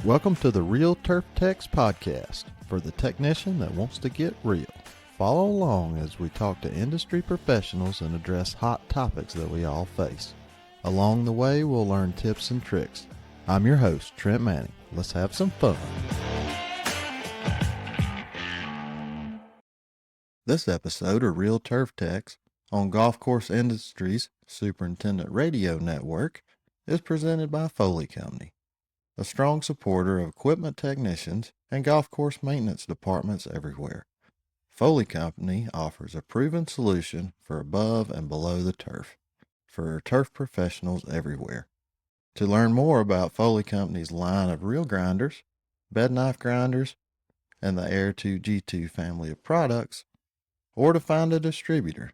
Welcome to the Real Turf Techs podcast for the technician that wants to get real. Follow along as we talk to industry professionals and address hot topics that we all face. Along the way, we'll learn tips and tricks. I'm your host, Trent Manning. Let's have some fun. This episode of Real Turf Techs on Golf Course Industries Superintendent Radio Network is presented by Foley Company, a strong supporter of equipment technicians and golf course maintenance departments everywhere. Foley Company offers a proven solution for above and below the turf for turf professionals everywhere. To learn more about Foley Company's line of reel grinders, bed knife grinders, and the Air 2 G2 family of products, or to find a distributor,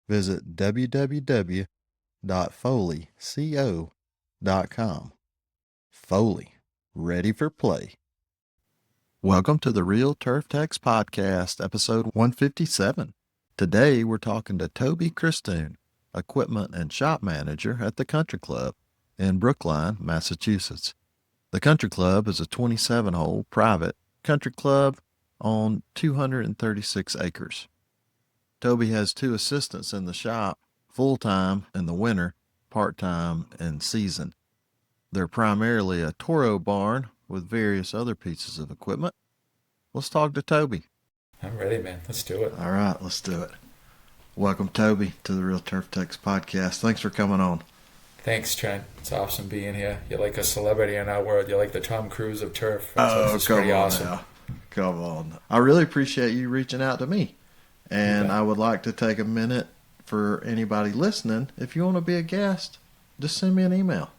visit www.foleyco.com. Foley, ready for play. Welcome to the Real Turf Techs podcast, episode 157. Today we're talking to Toby Christoun, equipment and shop manager at the Country Club in Brookline, Massachusetts. The Country Club is a 27-hole private country club on 236 acres. Toby has 2 assistants in the shop, full-time in the winter, part-time in season. They're primarily a Toro barn with various other pieces of equipment. Let's talk to Toby. I'm ready, man. Let's do it. All right, let's do it. Welcome, Toby, to the Real Turf Techs podcast. Thanks for coming on. Thanks, Trent. It's awesome being here. You're like a celebrity in our world. You're like the Tom Cruise of turf. It's pretty awesome. Now. Come on. I really appreciate you reaching out to me. And I would like to take a minute for anybody listening. If you want to be a guest, just send me an email.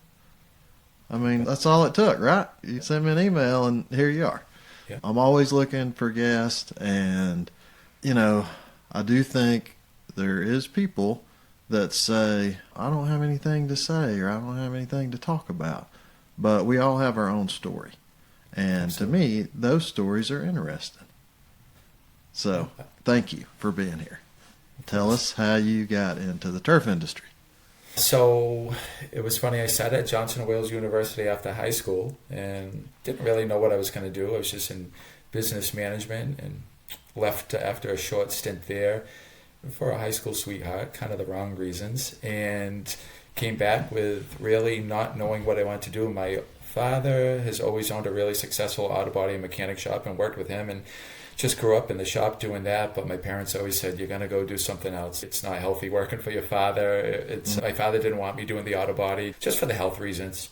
I mean, that's all it took, right? You send me an email and here you are. Yeah. I'm always looking for guests, and, I do think there is people that say, I don't have anything to say or I don't have anything to talk about. But we all have our own story. And Absolutely. To me, those stories are interesting. So, thank you for being here. Tell us how you got into the turf industry. So, it was funny. I sat at Johnson & Wales University after high school and didn't really know what I was going to do. I was just in business management and left after a short stint there for a high school sweetheart, kind of the wrong reasons, and came back with really not knowing what I wanted to do. My father has always owned a really successful auto body and mechanic shop and worked with him and just grew up in the shop doing that, but my parents always said, you're going to go do something else. It's not healthy working for your father. My father didn't want me doing the auto body just for the health reasons.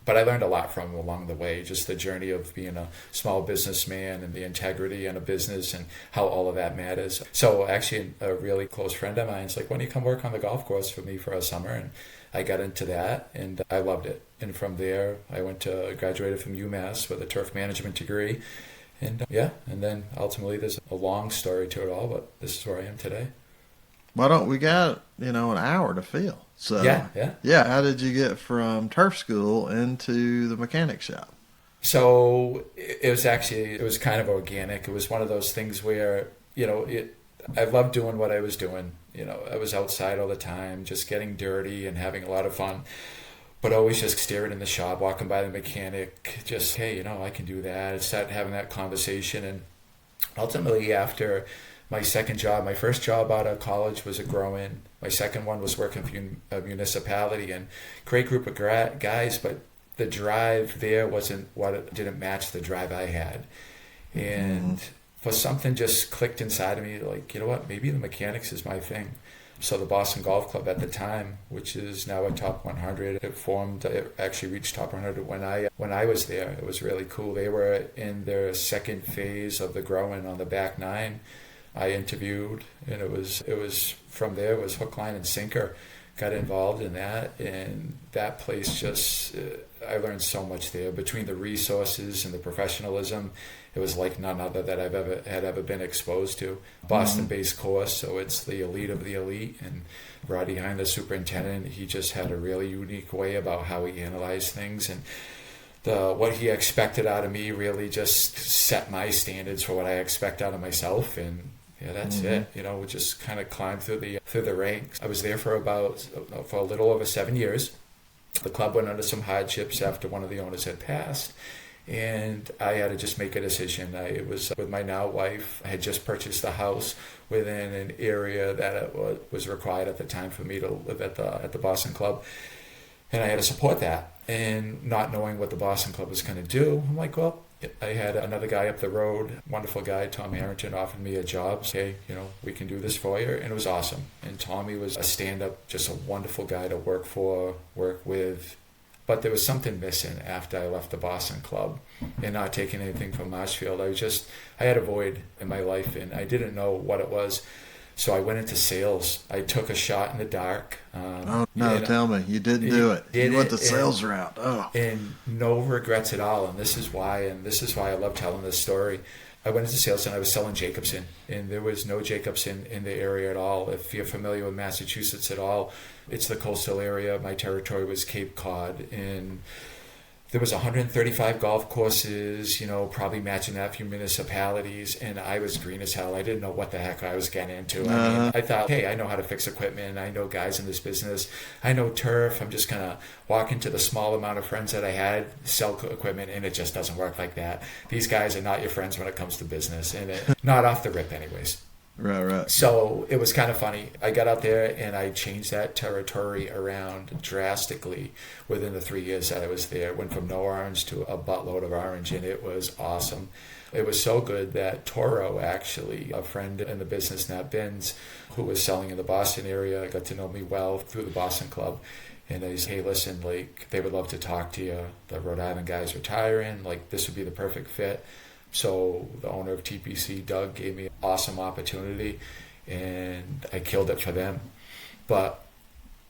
But I learned a lot from him along the way, just the journey of being a small businessman and the integrity in a business and how all of that matters. So actually a really close friend of mine is like, why don't you come work on the golf course for me for a summer? And I got into that and I loved it. And from there, I graduated from UMass with a turf management degree. And and then ultimately there's a long story to it all, but this is where I am today. Why don't we got, an hour to fill? So Yeah. How did you get from turf school into the mechanic shop? So it was kind of organic. It was one of those things where, I loved doing what I was doing. I was outside all the time, just getting dirty and having a lot of fun. But always just staring in the shop, walking by the mechanic, just, hey, I can do that. I started having that conversation. And ultimately, after my second job, my first job out of college was a grow-in. My second one was working for a municipality, and great group of guys, but the drive there didn't match the drive I had. And for something just clicked inside of me, like, you know what, maybe the mechanics is my thing. So the Boston Golf Club at the time, which is now a top 100, it actually reached top 100 when I was there. It was really cool. They were in their second phase of the growing on the back nine. I interviewed, and it was from there, it was hook, line, and sinker. Got involved in that, and that place just, I learned so much there. Between the resources and the professionalism, it was like none other that I've ever been exposed to. Boston-based course, so it's the elite of the elite, and Roddy Hine, the superintendent, he just had a really unique way about how he analyzed things, and what he expected out of me really just set my standards for what I expect out of myself, and that's it. We just kind of climbed through the ranks. I was there for a little over 7 years. The club went under some hardships after one of the owners had passed, And I had to just make a decision. It was with my now wife. I had just purchased a house within an area that it was required at the time for me to live at the Boston Club, and I had to support that. And not knowing what the Boston Club was going to do, I'm like, well, I had another guy up the road, wonderful guy, Tom Harrington, offered me a job. Hey, we can do this for you, and it was awesome. And Tommy was a stand-up, just a wonderful guy to work for, work with. But there was something missing after I left the Boston Club, and not taking anything from Marshfield. I had a void in my life, and I didn't know what it was. So I went into sales. I took a shot in the dark. Oh, no, tell me. You didn't do it. You went the sales route. Oh. And no regrets at all. And this is why I love telling this story. I went into sales and I was selling Jacobson. And there was no Jacobson in the area at all. If you're familiar with Massachusetts at all, it's the coastal area. My territory was Cape Cod. And there was 135 golf courses, probably matching that few municipalities, and I was green as hell. I didn't know what the heck I was getting into. I thought, hey, I know how to fix equipment. I know guys in this business. I know turf. I'm just going to walk into the small amount of friends that I had, sell equipment, and it just doesn't work like that. These guys are not your friends when it comes to business, and not off the rip anyways. Right. So it was kind of funny. I got out there and I changed that territory around drastically within the 3 years that I was there. Went from no orange to a buttload of orange, and it was awesome. It was so good that Toro, actually, a friend in the business, Nat Binns, who was selling in the Boston area, got to know me well through the Boston Club. And they said, hey, listen, they would love to talk to you. The Rhode Island guy's retiring. This would be the perfect fit. So the owner of TPC, Doug, gave me an awesome opportunity, and I killed it for them. But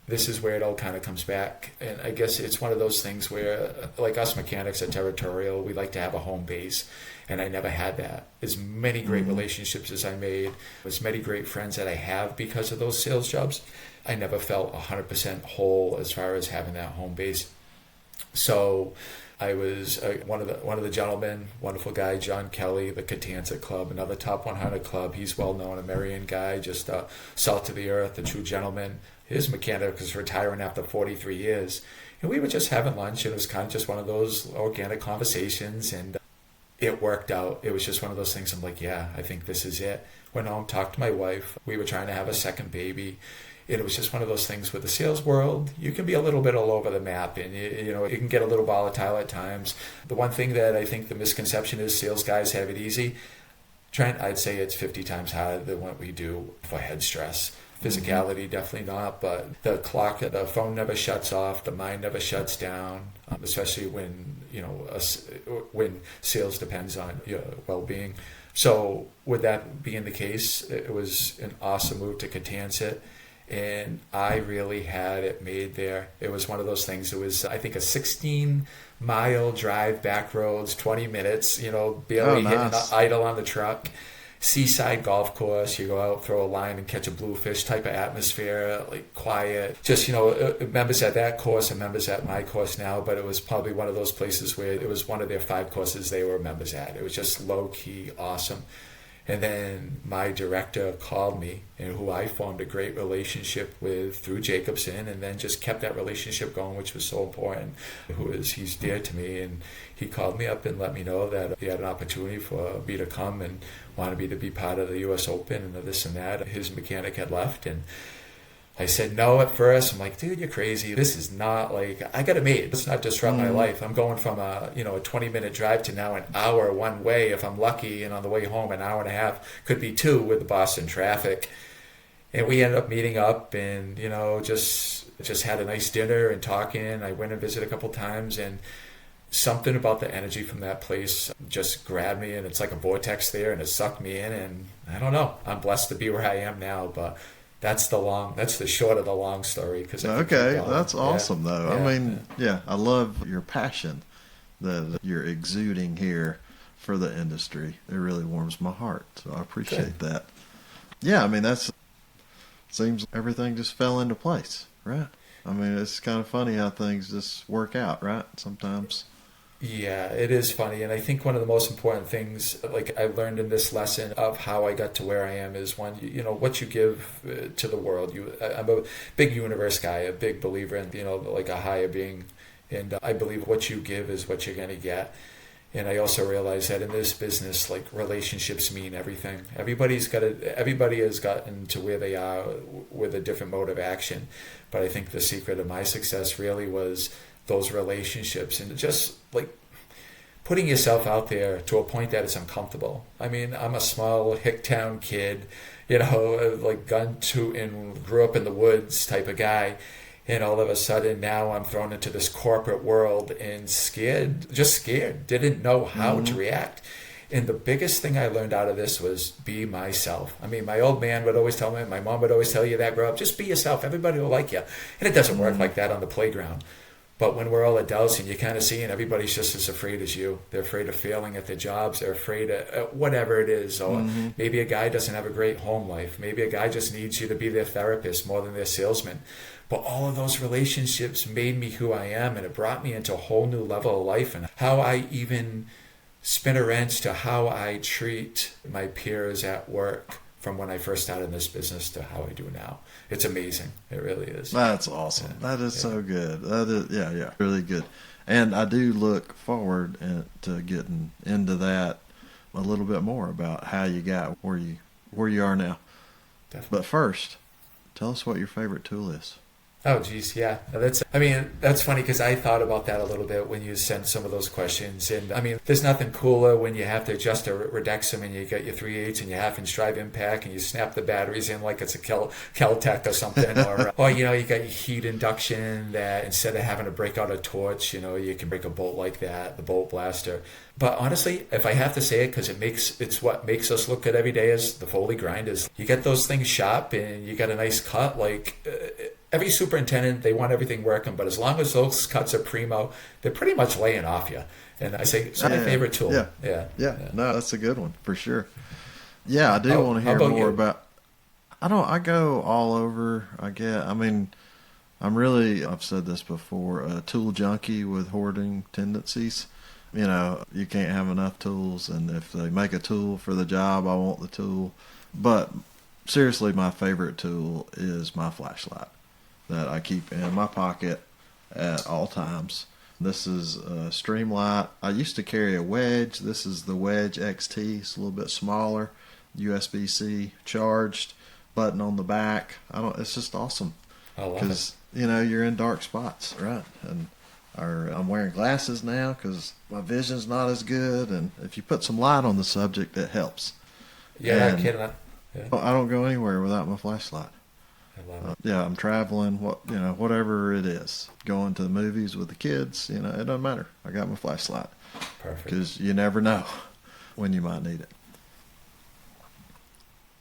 this is where it all kind of comes back. And I guess it's one of those things where, like us mechanics at Territorial, we like to have a home base, and I never had that. As many great relationships as I made, as many great friends that I have because of those sales jobs, I never felt 100% whole as far as having that home base. So I was one of the gentlemen, wonderful guy, John Kelly, the Catanza Club, another top 100 club. He's well known, a Marion guy, just salt to the earth, a true gentleman. His mechanic was retiring after 43 years, and we were just having lunch, and it was kind of just one of those organic conversations, and it worked out. It was just one of those things. I'm like, yeah, I think this is it. Went home, talked to my wife. We were trying to have a second baby. It was just one of those things with the sales world. You can be a little bit all over the map, and it can get a little volatile at times. The one thing that I think the misconception is sales guys have it easy. Trent, I'd say it's 50 times harder than what we do for head stress. Physicality, definitely not, but the clock, the phone never shuts off, the mind never shuts down, especially when when sales depends on your well-being. So with that being the case, it was an awesome move to Catanzit. And I really had it made there. It was one of those things. It was, I think, a 16-mile drive back roads, 20 minutes, barely hitting idle on the truck. Seaside golf course. You go out, throw a line, and catch a bluefish type of atmosphere, quiet. Just, members at that course and members at my course now, but it was probably one of those places where it was one of their 5 courses they were members at. It was just low-key awesome. And then my director called me, and who I formed a great relationship with through Jacobson, and then just kept that relationship going, which was so important. He's dear to me, and he called me up and let me know that he had an opportunity for me to come and wanted me to be part of the U.S. Open and this and that. His mechanic had left, and I said no at first. I'm like, dude, you're crazy. This is not I got it made. Let's not disrupt my life. I'm going from a 20-minute drive to now an hour one way if I'm lucky, and on the way home an hour and a half, could be 2 with the Boston traffic. And we ended up meeting up and just had a nice dinner and talking. I went and visited a couple times, and something about the energy from that place just grabbed me, and it's like a vortex there, and it sucked me in. And I don't know. I'm blessed to be where I am now, but that's the short of the long story. Okay, that's awesome, though. Yeah. I mean, I love your passion that you're exuding here for the industry. It really warms my heart, so I appreciate that. Yeah, I mean, seems everything just fell into place, right? I mean, it's kind of funny how things just work out, right? Sometimes. Yeah, it is funny. And I think one of the most important things, I learned in this lesson of how I got to where I am is what you give to the world. I'm a big universe guy, a big believer in, a higher being. And I believe what you give is what you're going to get. And I also realized that in this business, like, relationships mean everything. Everybody has gotten to where they are with a different mode of action. But I think the secret of my success really was those relationships, and just like putting yourself out there to a point that it's uncomfortable. I mean, I'm a small hick town kid, like gun tooting, grew up in the woods type of guy. And all of a sudden now I'm thrown into this corporate world and just scared, didn't know how to react. And the biggest thing I learned out of this was be myself. I mean, my old man would always tell me, my mom would always tell you that, grow up, just be yourself. Everybody will like you. And it doesn't work like that on the playground. But when we're all adults and you kind of see, and everybody's just as afraid as you. They're afraid of failing at their jobs. They're afraid of whatever it is. Or maybe a guy doesn't have a great home life. Maybe a guy just needs you to be their therapist more than their salesman. But all of those relationships made me who I am, and it brought me into a whole new level of life, and how I even spin a wrench to how I treat my peers at work from when I first started in this business to how I do now. It's amazing. It really is. That's awesome. Yeah. That is so good. That is, really good. And I do look forward to getting into that a little bit more about how you got where you are now. Definitely. But first, tell us what your favorite tool is. Oh, geez, yeah. That's funny because I thought about that a little bit when you sent some of those questions. And I mean, there's nothing cooler when you have to adjust a Redexum and you got your 3/8 and your half-inch drive impact and you snap the batteries in like it's a Kel-Tec or something. Or you got your heat induction that instead of having to break out a torch, you can break a bolt like that, the bolt blaster. But honestly, if I have to say it, because it's what makes us look good every day, is the Foley grinders. You get those things sharp and you got a nice cut. Every superintendent, they want everything working, but as long as those cuts are primo, they're pretty much laying off you. And I say it's my favorite tool. Yeah. No, that's a good one for sure. Yeah, I do want to hear more about. I go all over. I've said this before, a tool junkie with hoarding tendencies. You can't have enough tools, and if they make a tool for the job, I want the tool. But seriously, my favorite tool is my flashlight that I keep in my pocket at all times. This is a Streamlight. I used to carry a Wedge. This is the Wedge XT. It's a little bit smaller, USB-C charged, button on the back. It's just awesome. I love it. Because, you're in dark spots, right? And I'm wearing glasses now because my vision's not as good. And if you put some light on the subject, it helps. Yeah, not kidding. Yeah. I don't go anywhere without my flashlight. I love it. I'm traveling, whatever it is, going to the movies with the kids, it doesn't matter. I got my flashlight. Perfect. Because you never know when you might need it.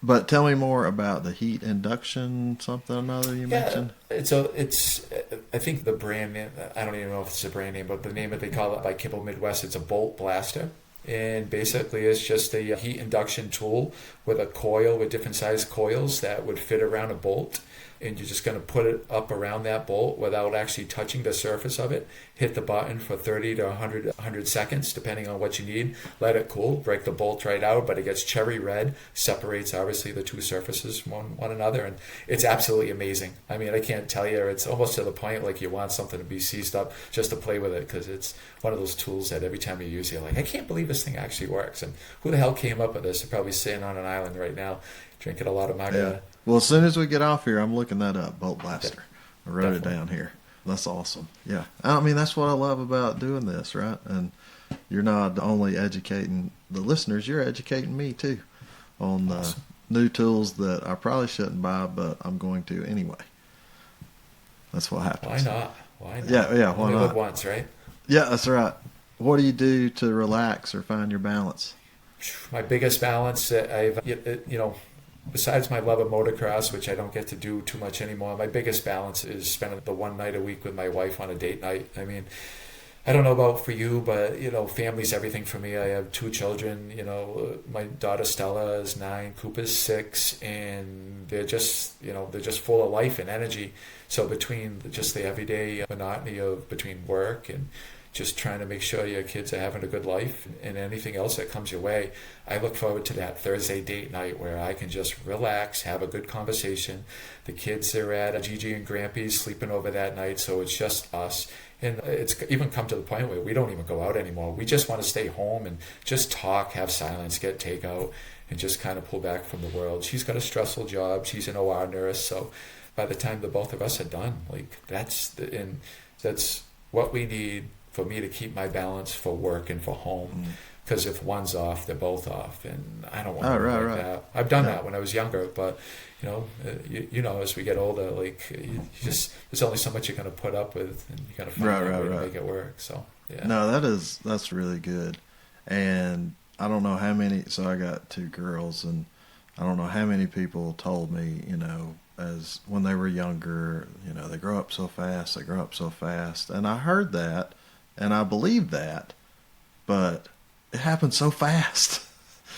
But tell me more about the heat induction something or another you mentioned. It's I think the brand name, I don't even know if it's a brand name, but the name that they call it by Kimball Midwest, it's a bolt blaster. And basically it's just a heat induction tool with a coil, with different size coils that would fit around a bolt. And you're just going to put it up around that bolt without actually touching the surface of it. Hit the button for 30 to 100 seconds, depending on what you need. Let it cool, break the bolt right out, but it gets cherry red, separates obviously the two surfaces from one another, and it's absolutely amazing. I mean, I can't tell you, it's almost to the point like you want something to be seized up just to play with it, because it's one of those tools that every time you use it, you're like, I can't believe this thing actually works. And who the hell came up with this? They're probably sitting on an island right now, drinking a lot of margarita. Yeah. Well, as soon as we get off here, I'm looking that up, bolt blaster. I wrote it down here. That's awesome. Yeah. That's what I love about doing this, right? And you're not only educating the listeners, you're educating me too on new tools that I probably shouldn't buy, but I'm going to anyway. That's what happens. Why not? Yeah, why only not? live once, right? Yeah, that's right. What do you do to relax or find your balance? My biggest balance, besides my love of motocross, which I don't get to do too much anymore, my biggest balance is spending the one night a week with my wife on a date night. I mean, I don't know about for you, but, family's everything for me. I have 2 children. My daughter Stella is 9, Cooper's 6, and they're just full of life and energy. So between just the everyday monotony of between work and just trying to make sure your kids are having a good life and anything else that comes your way. I look forward to that Thursday date night where I can just relax, have a good conversation. The kids are at Gigi and Grampy's sleeping over that night, so it's just us. And it's even come to the point where we don't even go out anymore. We just want to stay home and just talk, have silence, get takeout, and just kind of pull back from the world. She's got a stressful job. She's an OR nurse, so by the time the both of us are done, like that's what we need for me to keep my balance for work and for home. Because if one's off, they're both off, and I don't want to do like that. I've done that when I was younger, but you know, as we get older, like you just there's only so much you're going to put up with, and you got to find a way to make it work. So yeah. No, that's really good, and I don't know how many. So I got 2 girls, and I don't know how many people told me, as when they were younger, they grow up so fast, and I heard that, and I believed that, but it happened so fast.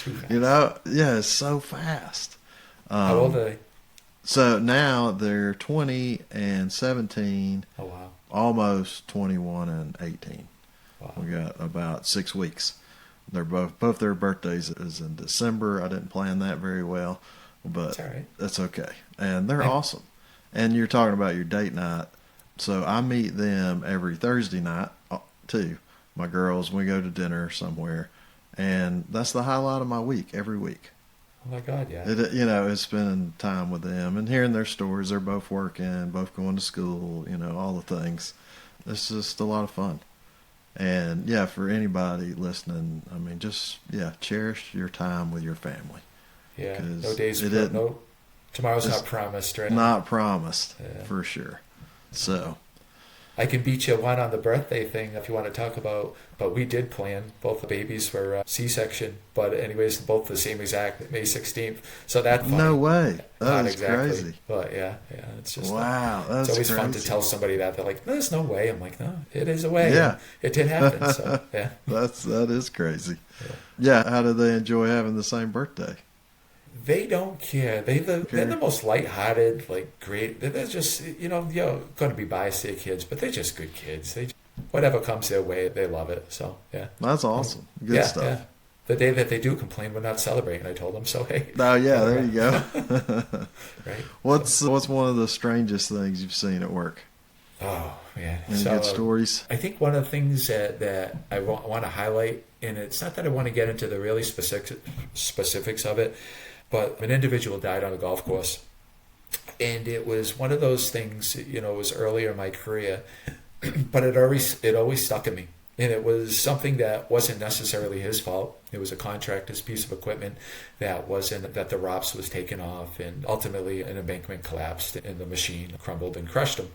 Too fast. Yeah, it's so fast. How old are they? So now they're 20 and 17. Oh, wow. Almost 21 and 18. Wow. We got about 6 weeks. They're both their birthdays is in December. I didn't plan that very well, but that's okay. And they're awesome. And you're talking about your date night. So I meet them every Thursday night too. My girls, we go to dinner somewhere, and that's the highlight of my week every week. Oh my God, yeah. It's spending time with them and hearing their stories. They're both working, both going to school, all the things. It's just a lot of fun. And yeah, for anybody listening, I mean, just cherish your time with your family. Yeah, no days. Tomorrow's not promised, right? Not promised, for sure. So. I can beat you one on the birthday thing if you want to talk about, but we did plan. Both the babies were C-section, but anyways, both the same exact May 16th. So that's funny. No way. That is exactly. Crazy. But yeah, it's just wow. That's it's always crazy. Fun to tell somebody that. They're like, "No, there's no way." I'm like, "No, it is a way." Yeah, and it did happen. So yeah, that is crazy. Yeah. How do they enjoy having the same birthday? They don't care. They're the most lighthearted, like great. They're just you're going to be biased to your kids, but they're just good kids. Whatever comes their way, they love it. So yeah, that's awesome. Good stuff. Yeah. The day that they do complain, we're not celebrating. I told them so. Hey. Oh yeah, there you go. Right. What's one of the strangest things you've seen at work? Oh man, any good stories? I think one of the things that I want to highlight, and it's not that I want to get into the really specifics of it. But an individual died on a golf course, and it was one of those things. It was earlier in my career, but it always stuck in me. And it was something that wasn't necessarily his fault. It was a contractor's piece of equipment that the ROPS was taken off, and ultimately an embankment collapsed, and the machine crumbled and crushed him.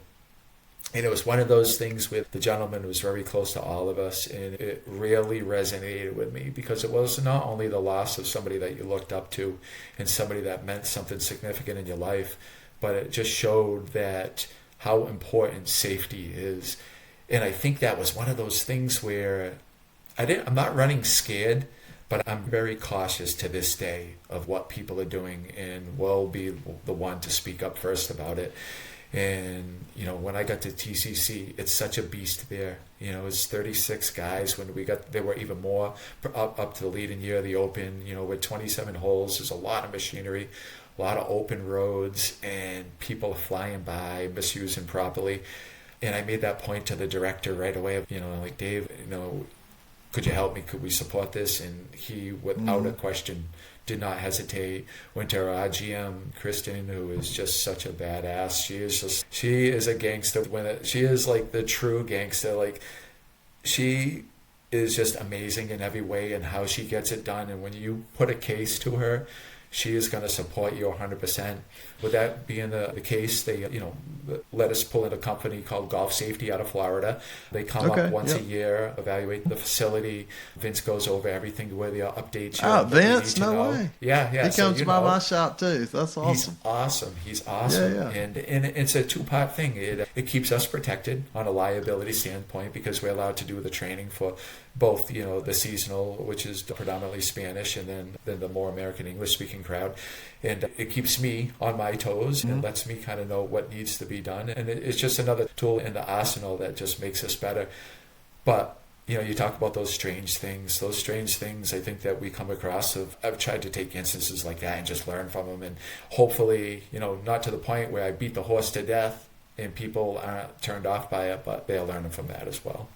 And it was one of those things with the gentleman who was very close to all of us, and it really resonated with me because it was not only the loss of somebody that you looked up to and somebody that meant something significant in your life, but it just showed that how important safety is. And I think that was one of those things where I'm not running scared, but I'm very cautious to this day of what people are doing, and will be the one to speak up first about it. And when I got to TCC, it's such a beast there. It was 36 guys. When there were even more up to the leading year of the Open. With 27 holes, there's a lot of machinery, a lot of open roads, and people flying by, misusing properly. And I made that point to the director right away. Like, Dave, could you help me? Could we support this? And he, without a question, did not hesitate. Went to our GM, Christoun, who is just such a badass. She is a gangster. She is like the true gangster. Like, she is just amazing in every way and how she gets it done. And when you put a case to her, she is going to support you 100%. With that being the case, they let us pull in a company called Golf Safety out of Florida. They come up once a year, evaluate the facility. Vince goes over everything where they update you. Oh, Vince, no way. Yeah. He comes by my shop too. That's awesome. He's awesome. Yeah. And it's a 2-part thing. It keeps us protected on a liability standpoint because we're allowed to do the training for both, the seasonal, which is predominantly Spanish, and then the more American English speaking crowd. And it keeps me on my toes and lets me kind of know what needs to be done. And it's just another tool in the arsenal that just makes us better. But you talk about those strange things. Those strange things, I think that we come across. I've tried to take instances like that and just learn from them, and hopefully, not to the point where I beat the horse to death and people aren't turned off by it, but they're learning from that as well.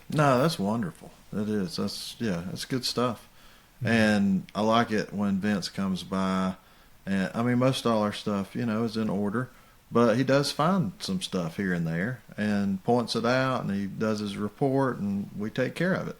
No, that's wonderful. It is. That's good stuff. And I like it when Vince comes by. And I mean, most all our stuff, is in order. But he does find some stuff here and there and points it out, and he does his report, and we take care of it.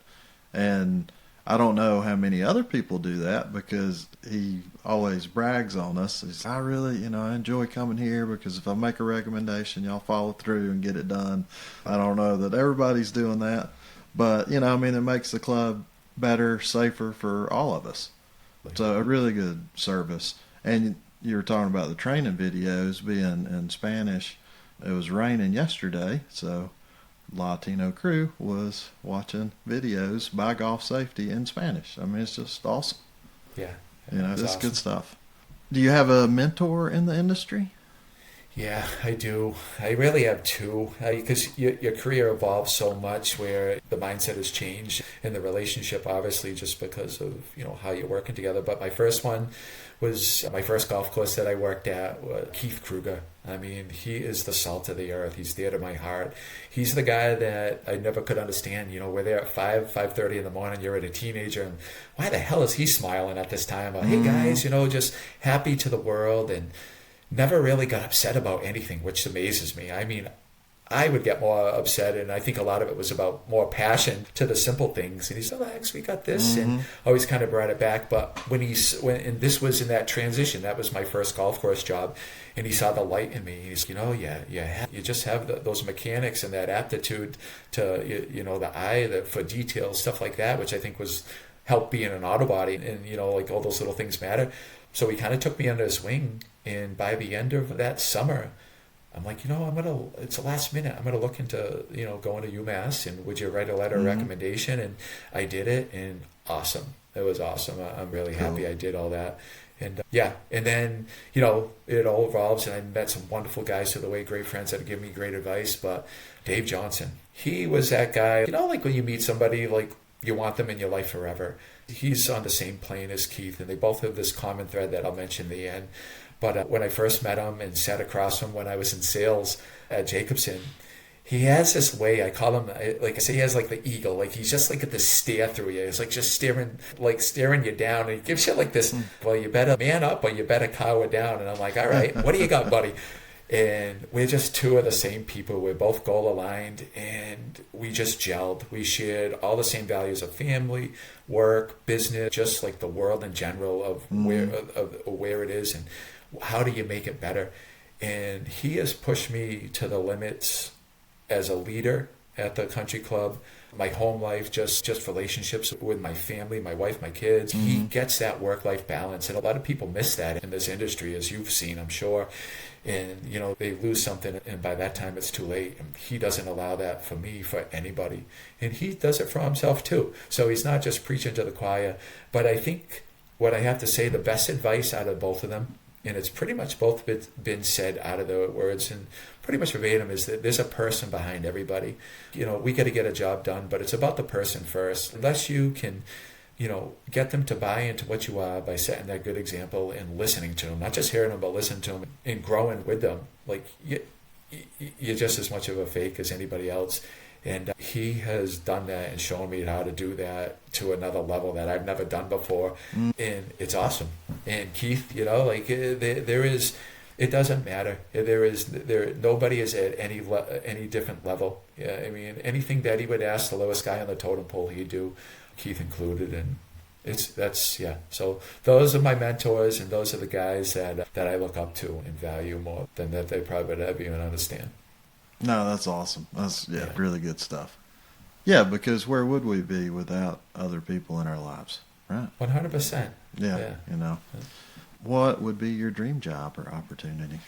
And I don't know how many other people do that, because he always brags on us. He's, I really, I enjoy coming here because if I make a recommendation, y'all follow through and get it done. I don't know that everybody's doing that, but, it makes the club better, safer for all of us. So a really good service. And you were talking about the training videos being in Spanish. It was raining yesterday, so Latino crew was watching videos by Golf Safety in Spanish. I mean, it's just awesome. Yeah. It's awesome. Good stuff. Do you have a mentor in the industry? Yeah, I do. I really have two, because your career evolves so much where the mindset has changed and the relationship, obviously, just because of, how you're working together. But my first one was my first golf course that I worked at, Keith Kruger. I mean, he is the salt of the earth. He's dear to my heart. He's the guy that I never could understand. We're there at 5:30 in the morning. You're a teenager, and why the hell is he smiling at this time? Hey guys, just happy to the world, and never really got upset about anything, which amazes me. I mean, I would get more upset, and I think a lot of it was about more passion to the simple things. And he's relax, we got this, and always kind of brought it back. But when and this was in that transition, that was my first golf course job, and he saw the light in me. He's, you just have those mechanics and that aptitude to, the eye for details, stuff like that, which I think was helped being an auto body, and like all those little things matter. So he kind of took me under his wing, and by the end of that summer, I'm like, it's the last minute. I'm going to look into, going to UMass, and would you write a letter of recommendation? And I did it, and awesome. It was awesome. I'm really happy I did all that. And and then, it all evolves, and I met some wonderful guys through the way, great friends that have given me great advice. But Dave Johnson, he was that guy, like when you meet somebody, like you want them in your life forever. He's on the same plane as Keith, and they both have this common thread that I'll mention in the end. But when I first met him and sat across from him when I was in sales at Jacobson, he has this way, I call him, like I say, he has like the eagle, like he's just like at this stare through you. It's like just staring you down, and he gives you like this, well, you better man up or you better cower down. And I'm like, all right, what do you got, buddy? And we're just two of the same people. We're both goal aligned, and we just gelled. We shared all the same values of family, work, business, just like the world in general of where it is and how do you make it better. And he has pushed me to the limits as a leader at the country club, my home life, just relationships with my family, my wife, my kids. He gets that work-life balance, and a lot of people miss that in this industry, as you've seen, I'm sure. And they lose something, and by that time it's too late. And he doesn't allow that for me, for anybody, and he does it for himself too. So he's not just preaching to the choir. But I think what I have to say, the best advice out of both of them, and it's pretty much both been said out of the words and pretty much verbatim, is that there's a person behind everybody. We got to get a job done, but it's about the person first. Unless you can, get them to buy into what you are by setting that good example and listening to them, not just hearing them, but listening to them and growing with them. Like you're just as much of a fake as anybody else. And he has done that and shown me how to do that to another level that I've never done before. And it's awesome. And Keith, there is, it doesn't matter. Nobody is at any different level. Yeah, I mean, anything that he would ask the lowest guy on the totem pole, he'd do, Keith included. And so those are my mentors, and those are the guys that I look up to and value more than that they probably would ever even understand. No, that's awesome. That's really good stuff. Yeah, because where would we be without other people in our lives, right? 100%. Yeah. What would be your dream job or opportunity?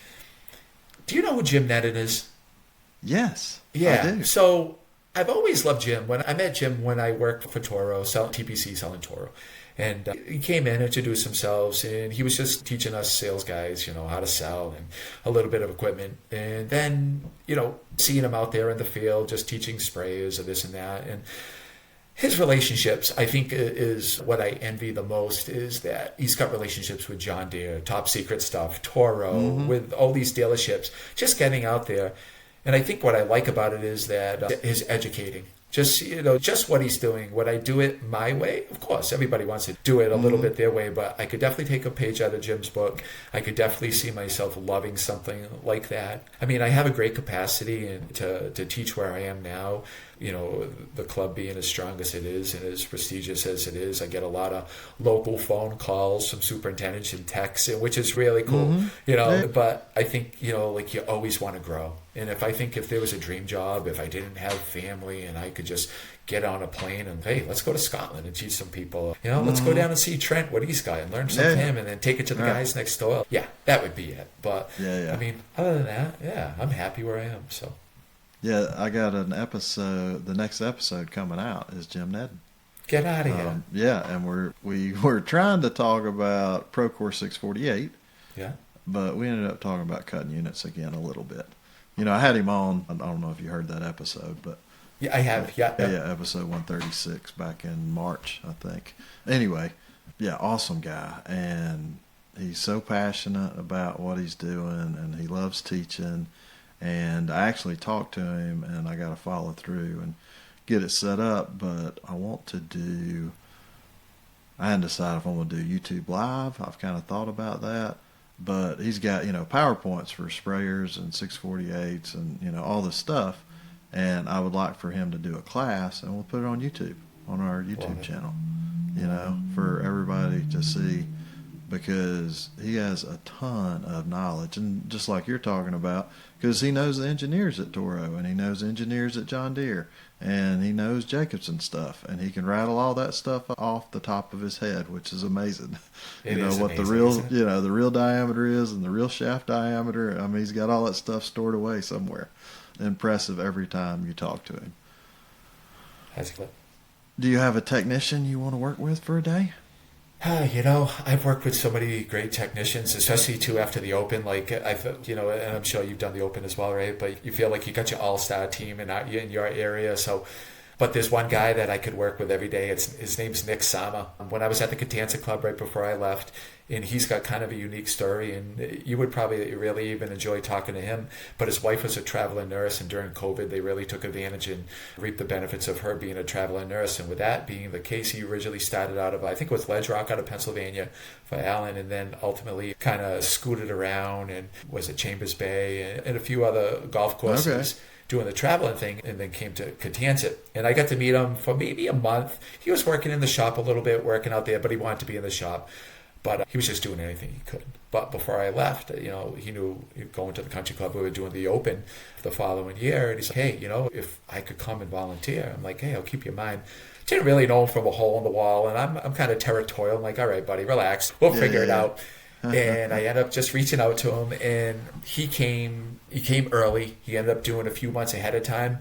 Do you know who Jim Netton is? Yes, yeah. I do. So I've always loved Jim. When I met Jim when I worked for Toro, selling TPC, selling Toro. And he came in, introduced himself, and he was just teaching us sales guys, how to sell and a little bit of equipment. And then, seeing him out there in the field, just teaching sprayers or this and that. And his relationships, I think, is what I envy the most, is that he's got relationships with John Deere, Top Secret stuff, Toro, with all these dealerships, just getting out there. And I think what I like about it is that his educating. Just what he's doing. Would I do it my way? Of course, everybody wants to do it a little bit their way, but I could definitely take a page out of Jim's book. I could definitely see myself loving something like that. I mean, I have a great capacity to teach where I am now. The club being as strong as it is and as prestigious as it is, I get a lot of local phone calls from superintendents and techs, which is really cool. But I think, like, you always want to grow. And if there was a dream job, if I didn't have family and I could just get on a plane and, hey, let's go to Scotland and teach some people, let's go down and see Trent, what he's got, and learn from him, and then take it to the guys next door. Yeah, that would be it. But, I mean, other than that, yeah, I'm happy where I am, so. Yeah, I got an episode. The next episode coming out is Jim Nedden. Get out of here. Yeah, and we were trying to talk about Procore 648. Yeah. But we ended up talking about cutting units again a little bit. I had him on. I don't know if you heard that episode, but yeah, I have. Yeah, episode 136 back in March, I think. Anyway, yeah, awesome guy, and he's so passionate about what he's doing, and he loves teaching. And I actually talked to him, and I got to follow through and get it set up. But I hadn't decided if I'm going to do YouTube Live. I've kind of thought about that. But he's got, PowerPoints for sprayers and 648s and, all this stuff. And I would like for him to do a class, and we'll put it on YouTube, on our YouTube channel, for everybody to see, because he has a ton of knowledge. And just like you're talking about, because he knows the engineers at Toro, and he knows engineers at John Deere, and he knows Jacobson stuff, and he can rattle all that stuff off the top of his head, which is amazing. It is what amazing, the real, the real diameter is, and the real shaft diameter. I mean, he's got all that stuff stored away somewhere. Impressive every time you talk to him. That's good. Do you have a technician you want to work with for a day? I've worked with so many great technicians, especially too after the Open. Like and I'm sure you've done the Open as well, right? But you feel like you got your all-star team in your area. So, but there's one guy that I could work with every day. His name's Nick Sama. When I was at the Katanza Club right before I left, and he's got kind of a unique story, and you would probably really even enjoy talking to him. But his wife was a traveling nurse, and during COVID, they really took advantage and reaped the benefits of her being a traveling nurse. And with that being the case, he originally started out of, I think it was Ledge Rock out of Pennsylvania for Allen, and then ultimately kind of scooted around and was at Chambers Bay and a few other golf courses. Okay. Doing the traveling thing, and then came to Katanza. And I got to meet him for maybe a month. He was working in the shop a little bit, working out there, but he wanted to be in the shop. But he was just doing anything he could. But before I left, he knew going to the country club, we were doing the Open the following year. And he's like, hey, if I could come and volunteer. I'm like, hey, I'll keep you in mind. Didn't really know him from a hole in the wall. And I'm kind of territorial. I'm like, all right, buddy, relax. We'll figure it out. And I ended up just reaching out to him, and he came early. He ended up doing a few months ahead of time.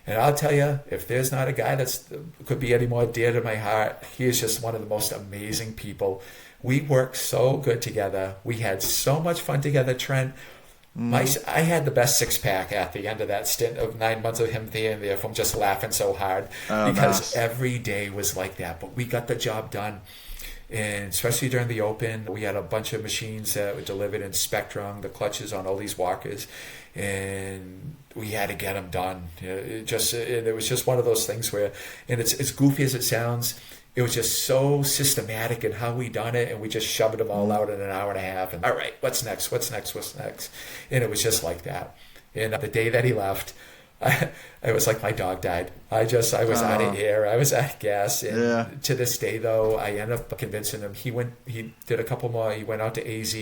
And I'll tell you, if there's not a guy that's could be any more dear to my heart, he is just one of the most amazing people. We worked so good together. We had so much fun together, Trent. I had the best six-pack at the end of that stint of 9 months of him there from just laughing so hard, because every day was like that. But we got the job done. And especially during the Open, we had a bunch of machines that were delivered in Spectrum, the clutches on all these walkers, and we had to get them done. It was just one of those things where, and it's as goofy as it sounds, it was just so systematic in how we done it, and we just shoved them all out in an hour and a half. And all right, what's next? And it was just like that. And the day that he left, I was like my dog died. I was out of air. I was out of gas. And to this day, though, I ended up convincing him. He did a couple more. He went out to AZ,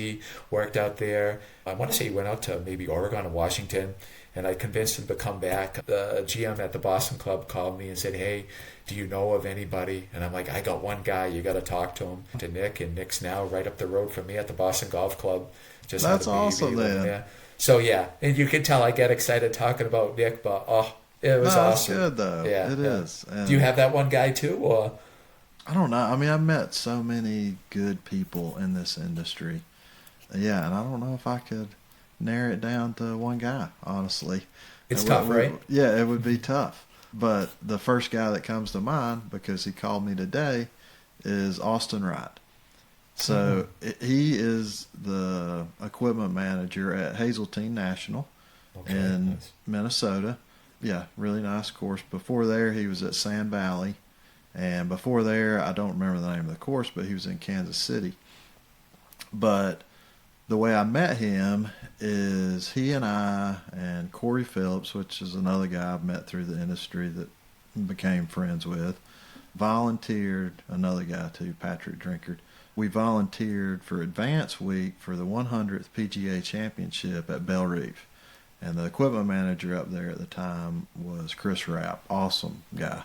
worked out there. I want to say he went out to maybe Oregon and Washington. And I convinced him to come back. The GM at the Boston Club called me and said, hey, do you know of anybody? And I'm like, I got one guy. You got to talk to him. To Nick, and Nick's now right up the road from me at the Boston Golf Club. That's awesome, man. So, yeah, and you can tell I get excited talking about Nick, but, It was No, it's awesome. good though. Yeah, It yeah. is. Do you And have that one guy too, or I don't know. I mean, I've met so many good people in this industry. Yeah, and I don't know if I could narrow it down to one guy, honestly. it's tough, right? Yeah, it would be tough. But the first guy that comes to mind, because he called me today, is Austin Wright. Oh, So he is the equipment manager at Hazeltine National okay, in nice. Minnesota. Yeah, really nice course. Before there, he was at Sand Valley. And before there, I don't remember the name of the course, but he was in Kansas City. But the way I met him is he and I and Corey Phillips, which is another guy I've met through the industry that became friends with, volunteered, another guy too, Patrick Drinkard. We volunteered for Advance Week for the 100th PGA Championship at Belle Reve. And the equipment manager up there at the time was Chris Rapp. Awesome guy.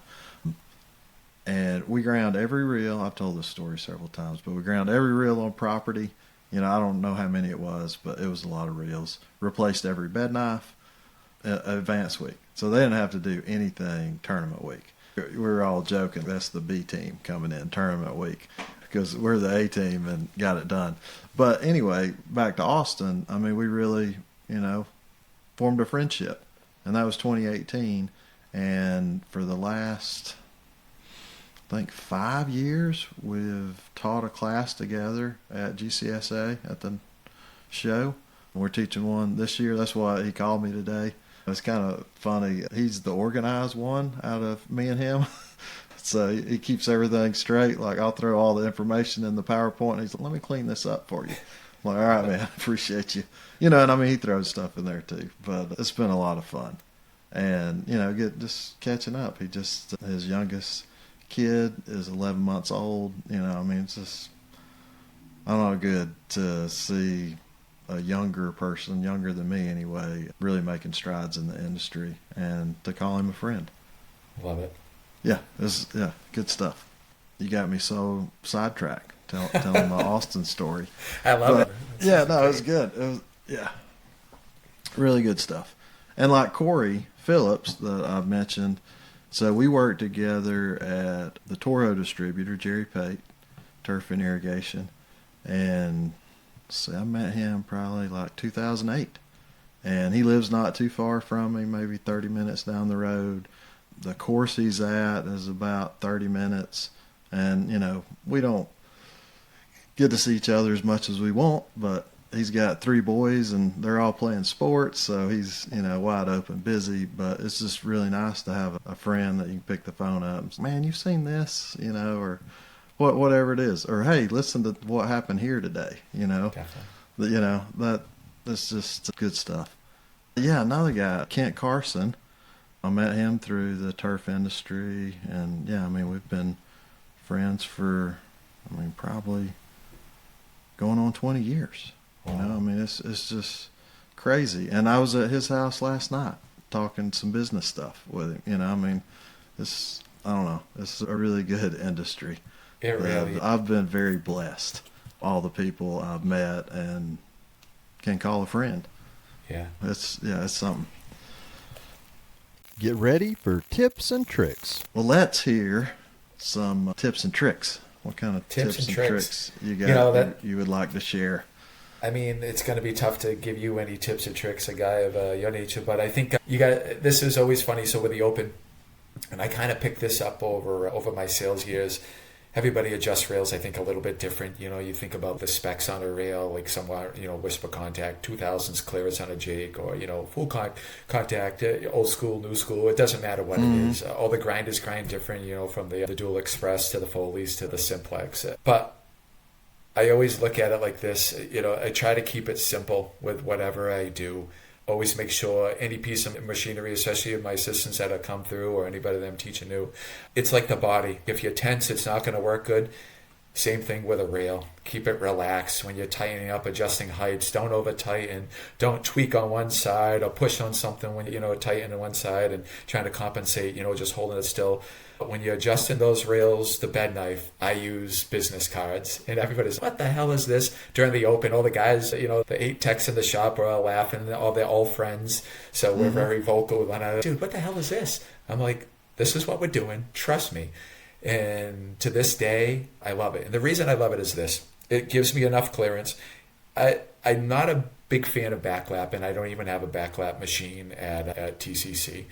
And we ground every reel. I've told this story several times, but we ground every reel on property. You know, I don't know how many it was, but it was a lot of reels. Replaced every bed knife, advance week. So they didn't have to do anything tournament week. We were all joking. That's the B team coming in tournament week because we're the A team and got it done. But anyway, back to Austin. I mean, we really, formed a friendship. And that was 2018. And for the last, I think, 5 years, we've taught a class together at GCSA at the show. We're teaching one this year. That's why he called me today. It's kind of funny. He's the organized one out of me and him. So he keeps everything straight. Like, I'll throw all the information in the PowerPoint, and he's like, let me clean this up for you. I'm like, all right, man, appreciate you. And I mean, he throws stuff in there too. But it's been a lot of fun. And, just catching up. His youngest kid is 11 months old. I mean, it's just, I don't know, good to see a younger person, younger than me anyway, really making strides in the industry, and to call him a friend. Love it. Yeah, good stuff. You got me so sidetracked telling my Austin story. I love But it. yeah, no, it was good. It was, yeah, really good stuff. And like Corey Phillips that I've mentioned, so we worked together at the Toro distributor, Jerry Pate, Turf and Irrigation, and so I met him probably like 2008. And he lives not too far from me, maybe 30 minutes down the road. The course he's at is about 30 minutes. And, we don't get to see each other as much as we want, but he's got 3 boys and they're all playing sports. So he's, wide open, busy. But it's just really nice to have a friend that you can pick the phone up and say, man, you've seen this, or whatever it is, or hey, listen to what happened here today. Definitely. That's just good stuff. Yeah, another guy, Kent Carson. I met him through the turf industry, and yeah, I mean, we've been friends for, probably going on 20 years. Wow. I mean, it's just crazy. And I was at his house last night talking some business stuff with him. I mean, I don't know, it's a really good industry. It really. I've been very blessed. All the people I've met and can call a friend. Yeah. It's something. Get ready for tips and tricks. Well, let's hear some tips and tricks. What kind of tips and tricks you got you would like to share? I mean, it's going to be tough to give you any tips or tricks, a guy of your nature, but I think this is always funny. So with the Open, and I kind of picked this up over my sales years. Everybody adjusts rails, I think, a little bit different. You think about the specs on a rail, like somewhere, whisper contact, 2000s clearance on a Jake, or, full contact, old school, new school. It doesn't matter what it is. All the grinders grind different, from the Dual Express to the Foleys to the Simplex. But I always look at it like this. I try to keep it simple with whatever I do. Always make sure any piece of machinery, especially my assistants that have come through or anybody that I'm teaching new, it's like the body. If you're tense, it's not going to work good. Same thing with a rail. Keep it relaxed when you're tightening up, adjusting heights. Don't over tighten. Don't tweak on one side or push on something when tighten on one side and trying to compensate. Just holding it still. But when you're adjusting those rails, the bed knife, I use business cards, and everybody's, what the hell is this? During the open, all the guys, the 8 techs in the shop are all laughing. All they're all friends, so we're very vocal with one another. Dude, what the hell is this? I'm like, this is what we're doing. Trust me. And to this day, I love it. And the reason I love it is this. It gives me enough clearance. I'm not a big fan of backlap, and I don't even have a backlap machine at TCC.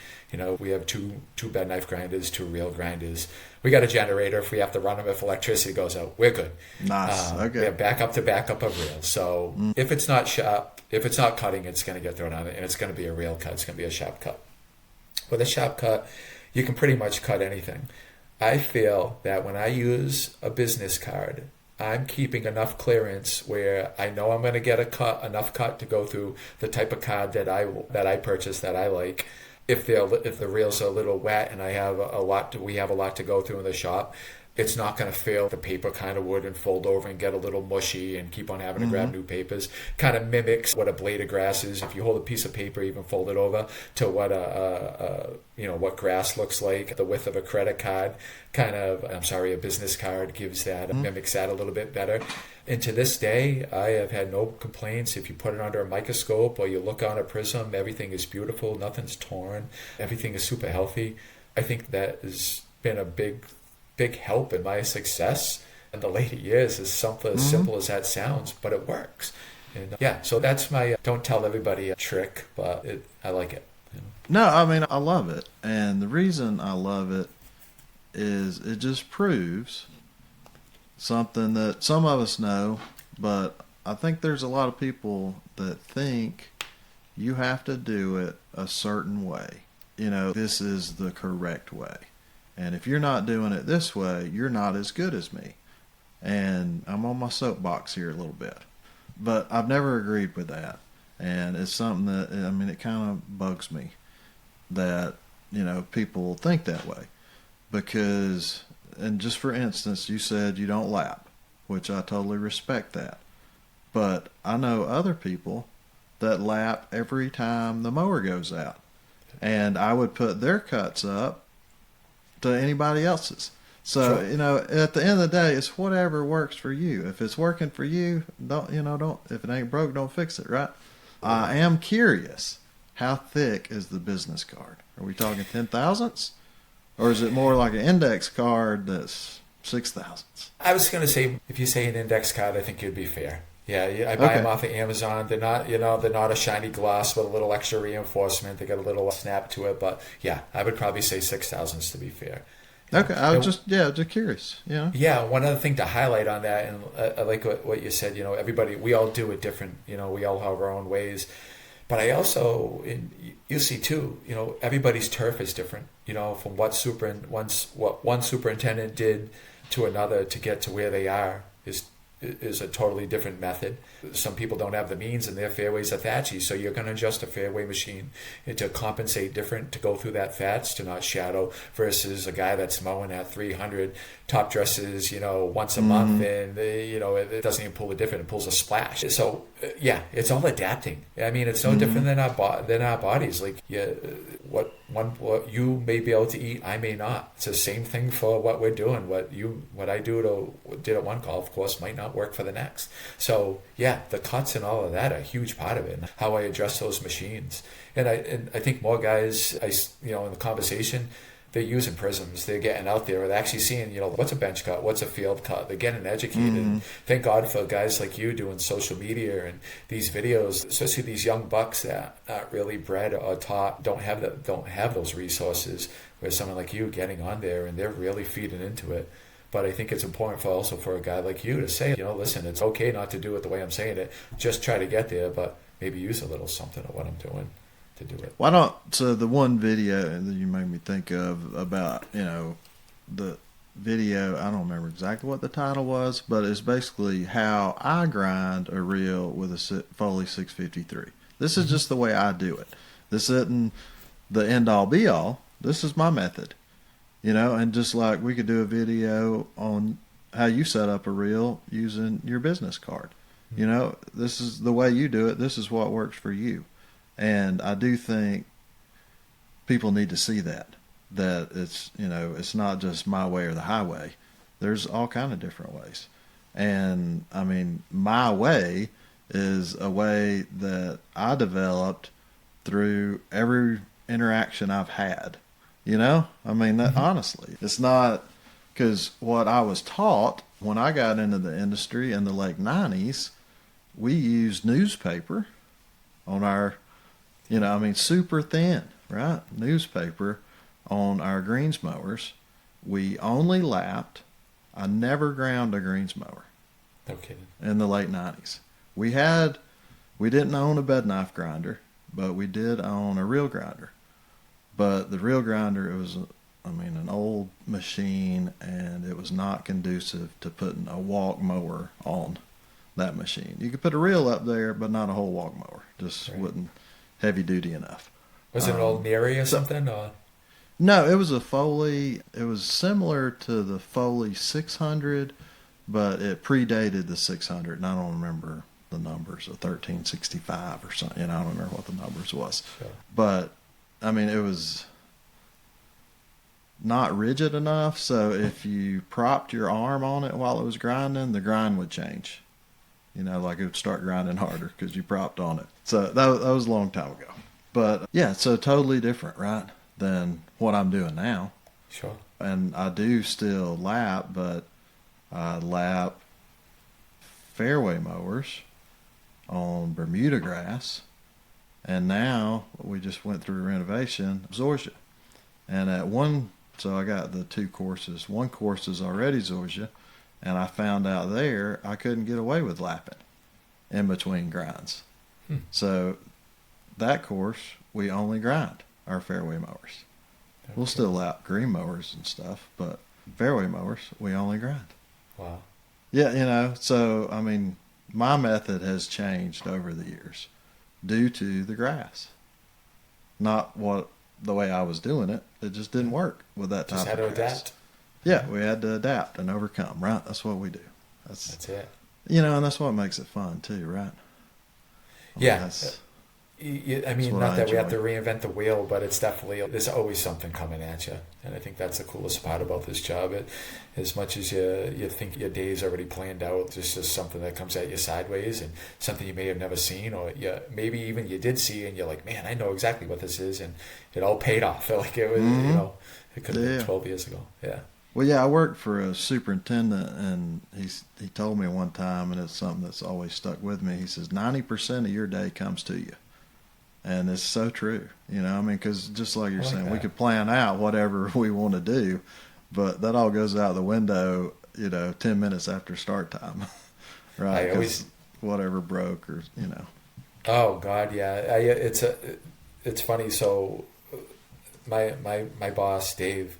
We have two bed knife grinders, 2 reel grinders. We got a generator. If we have to run them, if electricity goes out, we're good. Nice. Okay. We have backup of reels. So if it's not sharp, if it's not cutting, it's going to get thrown on it, and it's going to be a reel cut. It's going to be a sharp cut. With a sharp cut, you can pretty much cut anything. I feel that when I use a business card, I'm keeping enough clearance where I know I'm going to get enough cut to go through the type of card that I purchase that I like. If the reels are a little wet and we have a lot to go through in the shop, it's not going to fail. The paper kind of would and fold over and get a little mushy and keep on having to grab new papers. Kind of mimics what a blade of grass is. If you hold a piece of paper, even fold it over, to what what grass looks like, the width of a credit card, a business card gives that, mimics that a little bit better. And to this day, I have had no complaints. If you put it under a microscope or you look on a prism, everything is beautiful. Nothing's torn. Everything is super healthy. I think that has been a big help in my success in the later years. As simple as that sounds, but it works. And so that's my don't tell everybody a trick, but I like it. No, I mean, I love it. And the reason I love it is it just proves something that some of us know, but I think there's a lot of people that think you have to do it a certain way. This is the correct way. And if you're not doing it this way, you're not as good as me. And I'm on my soapbox here a little bit. But I've never agreed with that. And it's something that, it kind of bugs me that, people think that way. Because, and just for instance, you said you don't lap, which I totally respect that. But I know other people that lap every time the mower goes out. And I would put their cuts up to anybody else's. So, at the end of the day, it's whatever works for you. If it's working for you, don't, if it ain't broke, don't fix it, right? I am curious, how thick is the business card? Are we talking 10,000ths? Or is it more like an index card that's 6,000ths? I was going to say, if you say an index card, I think you'd be fair. Yeah, I buy them off of Amazon. They're not, they're not a shiny gloss with a little extra reinforcement. They got a little snap to it, but I would probably say 6,000ths to be fair. Okay, I was just curious. Yeah, one other thing to highlight on that, and I like what you said. We all do it different. We all have our own ways. But I also, you see too, everybody's turf is different. From what one superintendent did to another to get to where they are is a totally different method. Some people don't have the means and their fairways are thatchy, so you're going to adjust a fairway machine to compensate different, to go through that thatch, to not shadow, versus a guy that's mowing at 300, top dresses, once a month, and it doesn't even pull a different, it pulls a splash. So it's all adapting. It's no different than our bodies. Like what you may be able to eat, I may not. It's the same thing for what we're doing. What I did at one golf course might not work for the next. So the cuts and all of that are a huge part of it. And how I address those machines, and I think more guys, in the conversation, they're using prisms. They're getting out there. They're actually seeing, what's a bench cut, what's a field cut. They're getting educated. And thank God for guys like you doing social media and these videos, especially these young bucks that aren't really bred or taught, don't have those resources. Where someone like you getting on there and they're really feeding into it. But I think it's important for a guy like you to say, listen, it's okay not to do it the way I'm saying it. Just try to get there, but maybe use a little something of what I'm doing to do it. Why not? So the one video that you made me think of about, the video, I don't remember exactly what the title was, but it's basically how I grind a reel with a Foley 653. This is just the way I do it. This isn't the end all be all. This is my method. And just like we could do a video on how you set up a reel using your business card. You know, this is the way you do it. This is what works for you. And I do think people need to see that it's, you know, it's not just my way or the highway. There's all kind of different ways. And I mean, my way is a way that I developed through every interaction I've had. You know, I mean, that honestly, it's not because what I was taught when I got into the industry in the late 90s, we used newspaper on our, you know, I mean, super thin, right? Newspaper on our greens mowers. We only lapped. I never ground a greens mower. No kidding. In the late 90s. We didn't own a bed knife grinder, but we did own a reel grinder. But the reel grinder, it was, an old machine, and it was not conducive to putting a walk mower on that machine. You could put a reel up there, but not a whole walk mower. Just wasn't heavy duty enough. Was it an old Neary or something? Or? No, it was a Foley. It was similar to the Foley 600, but it predated the 600, and I don't remember the numbers, a 1365 or something. I don't remember what the numbers was. Sure. But, I mean, it was not rigid enough, so if you propped your arm on it while it was grinding, the grind would change. You know, like it would start grinding harder because you propped on it. So that was a long time ago. But, yeah, so totally different, right, than what I'm doing now. Sure. And I do still lap, but I lap fairway mowers on Bermuda grass. And now we just went through renovation, Zoysia. And so I got the two courses. One course is already Zoysia, and I found out there I couldn't get away with lapping in between grinds. So that course, we only grind our fairway mowers. Okay. We'll still lap green mowers and stuff, but fairway mowers, we only grind. Wow. Yeah, you know, so, I mean, my method has changed over the years due to the grass. Not the way I was doing it. It just didn't work with that type of grass. Just had to adapt. Yeah, we had to adapt and overcome, right? That's what we do. That's it. You know, and that's what makes it fun, too, right? Yeah. I mean, not that we have to enjoy. reinvent the wheel, but it's definitely, there's always something coming at you. And I think that's the coolest part about this job. As much as you think your day's already planned out, there's just something that comes at you sideways and something you may have never seen, or maybe even you did see and you're like, man, I know exactly what this is. And it all paid off. Like it was, you know, it could have been 12 years ago. Yeah. Well, yeah, I worked for a superintendent, and he told me one time, and it's something that's always stuck with me. He says, 90% of your day comes to you. And it's so true, you know, I mean, because just like you're saying, we could plan out whatever we want to do, but that all goes out the window, you know, 10 minutes after start time, right? Because whatever broke or, you know. Oh, God, yeah. It's funny. So my boss, Dave,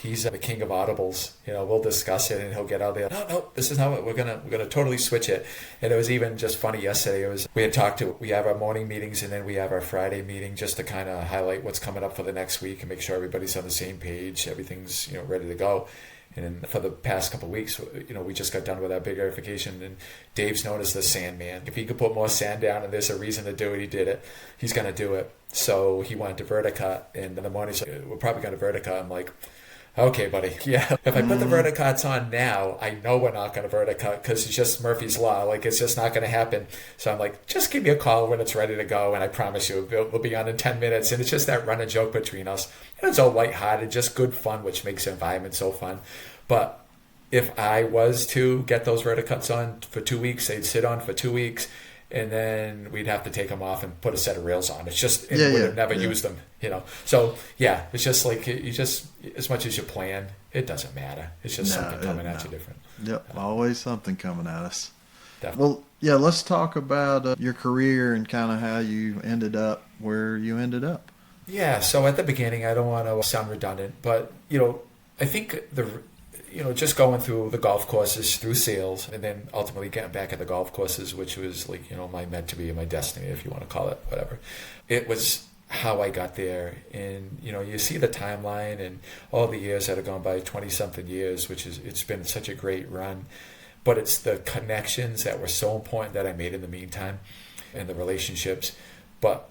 he's the king of audibles. You know, we'll discuss it, and he'll get out there. No, this is not what we're gonna totally switch it. And it was even just funny yesterday. We have our morning meetings, and then we have our Friday meeting just to kind of highlight what's coming up for the next week and make sure everybody's on the same page. Everything's ready to go. And for the past couple of weeks, we just got done with our big verification, and Dave's known as the Sandman. If he could put more sand down and there's a reason to do it, he did it. He's gonna do it. So he wanted to verticut, and in the morning he's like, we're probably gonna verticut. I'm like, okay, buddy. Yeah. If I put the verticuts on now, I know we're not going to verticut because it's just Murphy's Law. Like, it's just not going to happen. So I'm like, just give me a call when it's ready to go, and I promise you we'll be on in 10 minutes. And it's just that running joke between us. And it's all lighthearted, just good fun, which makes the environment so fun. But if I was to get those verticuts on for 2 weeks, they'd sit on for 2 weeks, and then we'd have to take them off and put a set of rails on. It's just, would have never used them, So, yeah, it's just like, as much as you plan, it doesn't matter. It's just something coming at you different. Yep, always something coming at us. Definitely. Well, yeah, let's talk about your career and kind of how you ended up where you ended up. Yeah, so at the beginning, I don't want to sound redundant, but, I think just going through the golf courses, through sales, and then ultimately getting back at the golf courses, which was like, my meant to be, my destiny, if you want to call it, whatever. It was, how I got there. And, you see the timeline and all the years that have gone by, 20 something years, it's been such a great run. But it's the connections that were so important that I made in the meantime, and the relationships. But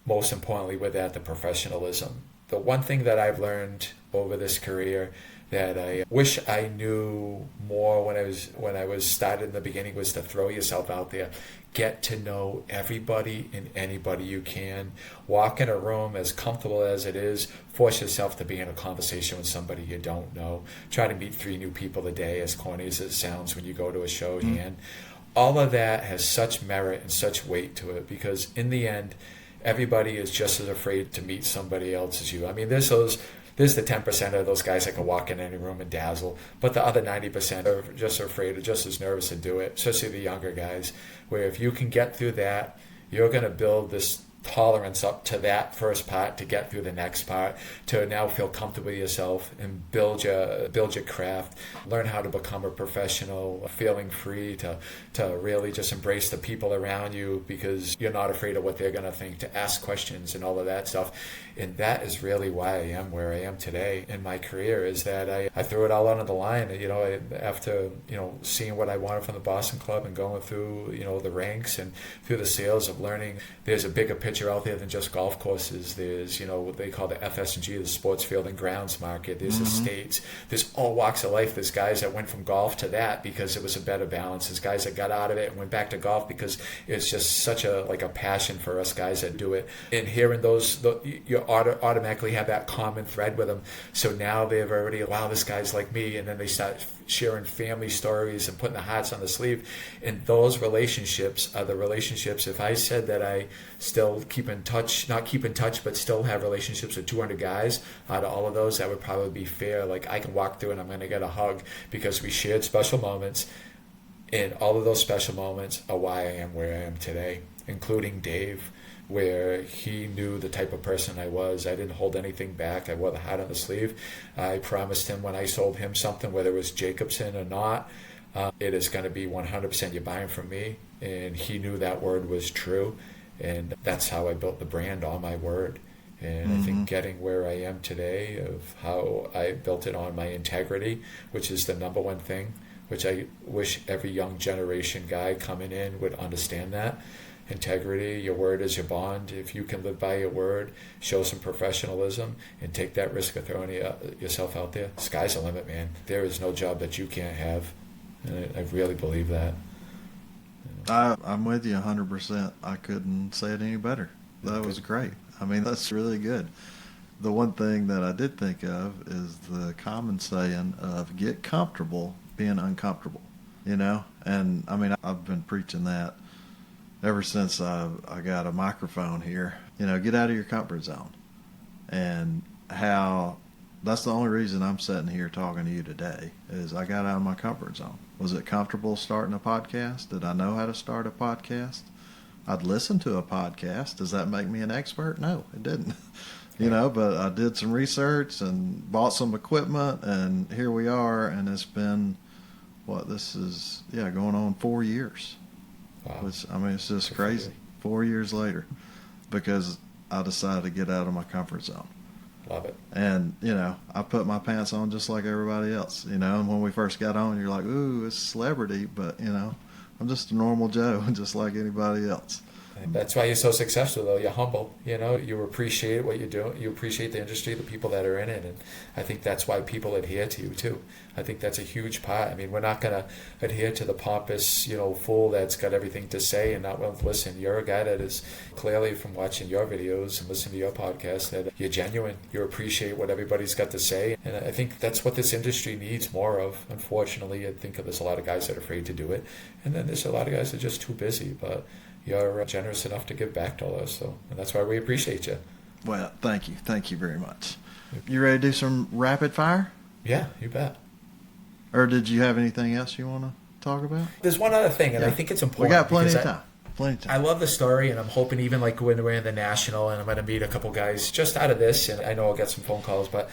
most importantly with that, the professionalism. The one thing that I've learned over this career that I wish I knew more when I was started in the beginning was to throw yourself out there. Get to know everybody and anybody you can. Walk in a room, as comfortable as it is, force yourself to be in a conversation with somebody you don't know. Try to meet 3 new people a day, as corny as it sounds when you go to a show. All of that has such merit and such weight to it, because in the end, everybody is just as afraid to meet somebody else as you. I mean, there's the 10% of those guys that can walk in any room and dazzle, but the other 90% are just afraid or just as nervous to do it, especially the younger guys, where if you can get through that, you're going to build this tolerance up to that first part to get through the next part, to now feel comfortable with yourself and build your craft, learn how to become a professional, feeling free to really just embrace the people around you, because you're not afraid of what they're going to think, to ask questions and all of that stuff. And that is really why I am where I am today in my career, is that I threw it all out on the line. After seeing what I wanted from the Boston Club and going through the ranks and through the sales of learning, there's a bigger picture out there than just golf courses. There's what they call the FS&G, the sports field and grounds market. There's estates. There's all walks of life. There's guys that went from golf to that because it was a better balance. There's guys that got out of it and went back to golf because it's just such a passion for us guys that do it. And hearing those, you automatically have that common thread with them. So now they've already, wow, this guy's like me. And then they start sharing family stories and putting the hearts on the sleeve. And those relationships are the relationships. If I said that I still not keep in touch, but still have relationships with 200 guys, out of all of those, that would probably be fair. Like, I can walk through and I'm going to get a hug because we shared special moments. And all of those special moments are why I am where I am today, including Dave, where he knew the type of person I was. I didn't hold anything back. I wore the heart on the sleeve. I promised him when I sold him something, whether it was Jacobson or not, it is going to be 100% you're buying from me. And he knew that word was true. And that's how I built the brand, on my word. And I think getting where I am today, of how I built it on my integrity, which is the number one thing, which I wish every young generation guy coming in would understand that. Integrity, your word is your bond. If you can live by your word, show some professionalism, and take that risk of throwing yourself out there, sky's the limit, man. There is no job that you can't have. And I really believe that. I'm with you 100%. I couldn't say it any better. That was great. I mean, that's really good. The one thing that I did think of is the common saying of get comfortable being uncomfortable, And I mean, I've been preaching that ever since I got a microphone here. Get out of your comfort zone. And how that's the only reason I'm sitting here talking to you today, is I got out of my comfort zone. Was it comfortable starting a podcast? Did I know how to start a podcast? I'd listen to a podcast. Does that make me an expert? No, it didn't. But I did some research and bought some equipment, and here we are. And it's been, going on 4 years. Wow. Which, I mean, it's just crazy. 4 years later, because I decided to get out of my comfort zone. Love it. And, I put my pants on just like everybody else, and when we first got on, you're like, ooh, it's a celebrity, but, I'm just a normal Joe, just like anybody else. That's why you're so successful, though. You're humble. You appreciate what you're doing. You appreciate the industry, the people that are in it, and I think that's why people adhere to you too. I think that's a huge part. I mean, we're not going to adhere to the pompous, fool that's got everything to say and not willing to listen. You're a guy that is clearly, from watching your videos and listening to your podcast, that you're genuine. You appreciate what everybody's got to say, and I think that's what this industry needs more of. Unfortunately, I think there's a lot of guys that are afraid to do it, and then there's a lot of guys that are just too busy, but you're generous enough to give back to us, and that's why we appreciate you. Well, thank you. Thank you very much. You ready to do some rapid fire? Yeah, you bet. Or did you have anything else you want to talk about? There's one other thing, and I think it's important. We got plenty of time. I love the story, and I'm hoping even like when we're in the National, and I'm going to meet a couple guys just out of this, and I know I'll get some phone calls, but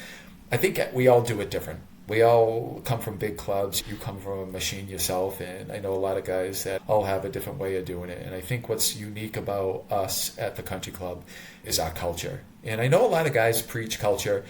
I think we all do it different. We all come from big clubs. You come from a machine yourself, and I know a lot of guys that all have a different way of doing it. And I think what's unique about us at the country club is our culture. And I know a lot of guys preach culture,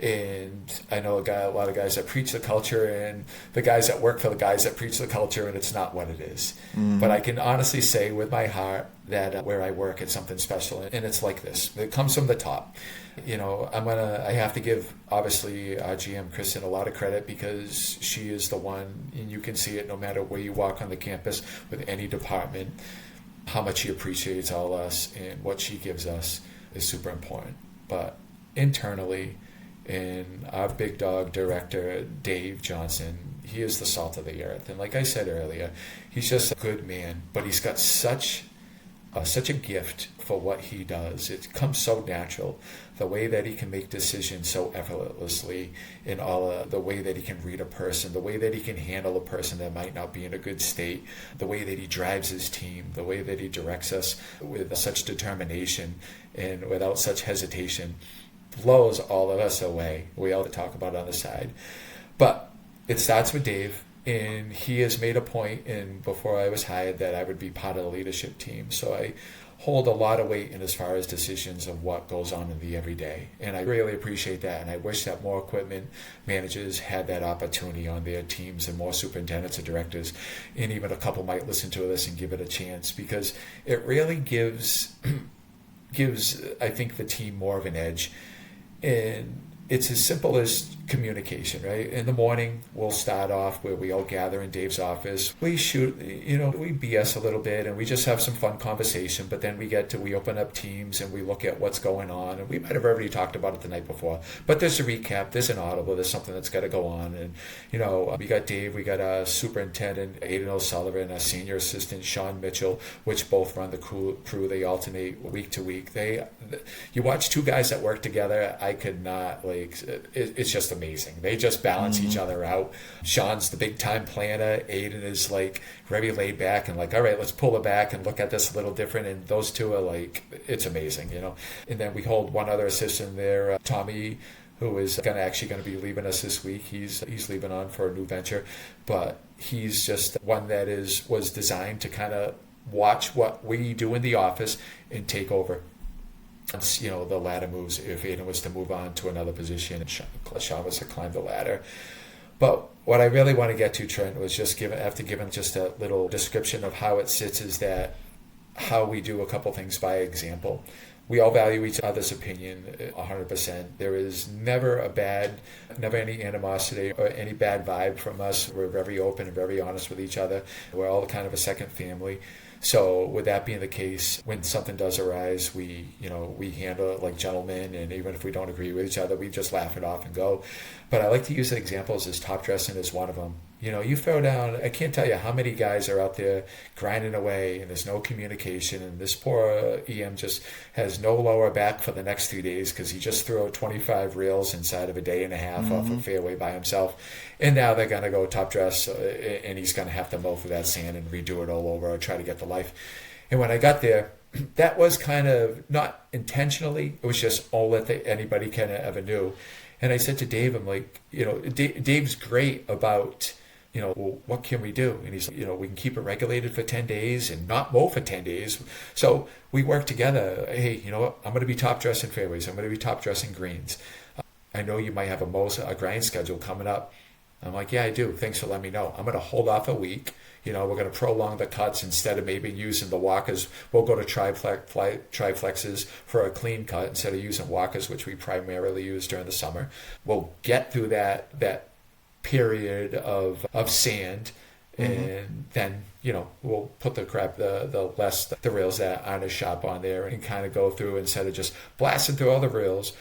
and I know a lot of guys that preach the culture, and the guys that work for the guys that preach the culture, and it's not what it is. But I can honestly say with my heart that where I work, it's something special, and it's like this. It comes from the top. I have to give, obviously, our GM, Christoun, a lot of credit, because she is the one, and you can see it no matter where you walk on the campus with any department, how much she appreciates all us, and what she gives us is super important. But internally, and our big dog director, Dave Johnson, he is the salt of the earth. And like I said earlier, he's just a good man, but he's got such a gift for what he does. It comes so natural, the way that he can make decisions so effortlessly, in all the way that he can read a person, the way that he can handle a person that might not be in a good state, the way that he drives his team, the way that he directs us with such determination and without such hesitation, blows all of us away. We all talk about it on the side. But it starts with Dave, and he has made a point, and before I was hired, that I would be part of the leadership team. So I hold a lot of weight in as far as decisions of what goes on in the everyday. And I really appreciate that, and I wish that more equipment managers had that opportunity on their teams, and more superintendents and directors, and even a couple might listen to this and give it a chance, because it really gives I think the team more of an edge. And it's as simple as communication, right? In the morning, we'll start off where we all gather in Dave's office. We shoot, we BS a little bit, and we just have some fun conversation. But then we open up teams, and we look at what's going on. And we might have already talked about it the night before. But there's a recap, there's an audible, there's something that's got to go on. And, we got Dave, we got our superintendent, Aiden O'Sullivan, our senior assistant, Sean Mitchell, which both run the crew. They alternate week to week. You watch two guys that work together, I could not, it's just amazing. They just balance each other out. Sean's the big time planner. Aiden is very laid back and all right, let's pull it back and look at this a little different. And those two are it's amazing, And then we hold one other assistant there, Toby, who is going to be leaving us this week. He's leaving on for a new venture, but he's just one that was designed to kind of watch what we do in the office and take over. The ladder moves, if Aiden was to move on to another position and Sean was to climb the ladder. But what I really want to get to, Trent, was just after giving just a little description of how it sits, is that how we do a couple things by example. We all value each other's opinion 100%. There is never any animosity or any bad vibe from us. We're very open and very honest with each other. We're all kind of a second family. So with that being the case, when something does arise, we handle it like gentlemen, and even if we don't agree with each other, we just laugh it off and go. But I like to use examples as top dressing is one of them. You throw down, I can't tell you how many guys are out there grinding away, and there's no communication, and this poor EM just has no lower back for the next 3 days because he just threw out 25 reels inside of a day and a half off a fairway by himself. And now they're going to go top dress, and he's going to have to mow through that sand and redo it all over or try to get to life. And when I got there, that was kind of not intentionally. It was just all that anybody kind of ever knew. And I said to Dave, I'm like, Dave's great about, well, what can we do? And he's like, we can keep it regulated for 10 days and not mow for 10 days. So we work together. Hey, you know what? I'm going to be top dressing fairways. I'm going to be top dressing greens. I know you might have a grind schedule coming up. I'm like, yeah, I do. Thanks for letting me know. I'm going to hold off a week. We're going to prolong the cuts. Instead of maybe using the walkers, we'll go to triflexes for a clean cut instead of using walkers, which we primarily use during the summer. We'll get through that period of sand, and then we'll put the rails that aren't as sharp on there and kind of go through instead of just blasting through all the rails.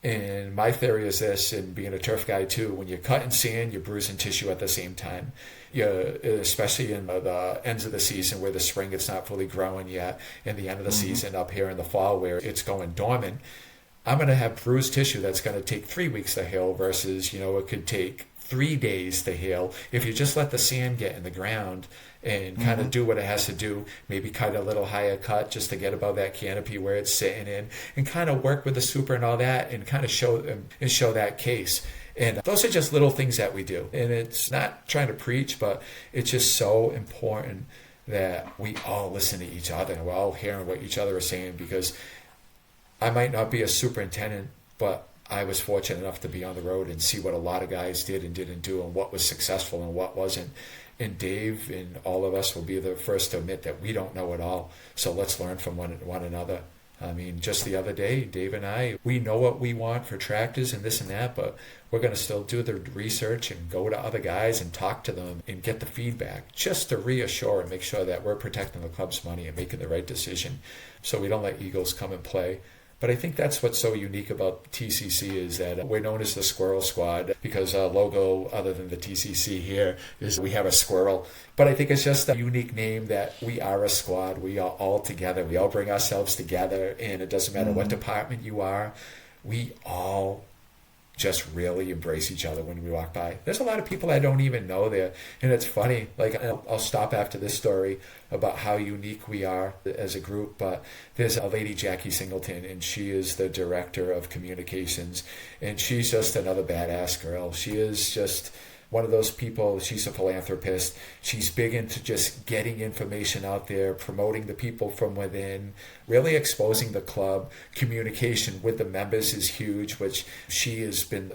And my theory is this, and being a turf guy too, when you're cutting sand, you're bruising tissue at the same time. Especially in the ends of the season where the spring it's not fully growing yet, and the end of the season up here in the fall where it's going dormant, I'm going to have bruised tissue that's going to take 3 weeks to heal versus, it could take 3 days to heal if you just let the sand get in the ground and kind of do what it has to do, maybe cut a little higher cut just to get above that canopy where it's sitting in, and kind of work with the super and all that, and kind of show that case. And those are just little things that we do. And it's not trying to preach, but it's just so important that we all listen to each other and we're all hearing what each other is saying, because I might not be a superintendent, but I was fortunate enough to be on the road and see what a lot of guys did and didn't do and what was successful and what wasn't. And Dave and all of us will be the first to admit that we don't know it all. So let's learn from one another. I mean, just the other day, Dave and I, we know what we want for tractors and this and that, but we're going to still do the research and go to other guys and talk to them and get the feedback just to reassure and make sure that we're protecting the club's money and making the right decision so we don't let egos come and play. But I think that's what's so unique about TCC is that we're known as the Squirrel Squad because our logo, other than the TCC here, is we have a squirrel. But I think it's just a unique name that we are a squad. We are all together. We all bring ourselves together, and it doesn't matter what department you are. We all just really embrace each other when we walk by. There's a lot of people I don't even know there, and it's funny. Like, I'll stop after this story about how unique we are as a group, but there's a lady, Jackie Singleton, and she is the director of communications, and she's just another badass girl. She is just one of those people. She's a philanthropist. She's big into just getting information out there, promoting the people from within, really exposing the club. Communication with the members is huge, which she has been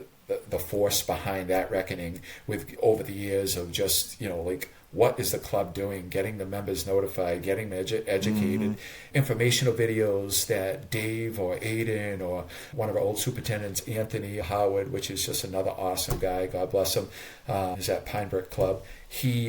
the force behind that reckoning with over the years of just, like, what is the club doing, getting the members notified, getting them educated. Informational videos that Dave or Aiden or one of our old superintendents, Anthony Howard, which is just another awesome guy, God bless him, is at Pine Brook Club. They've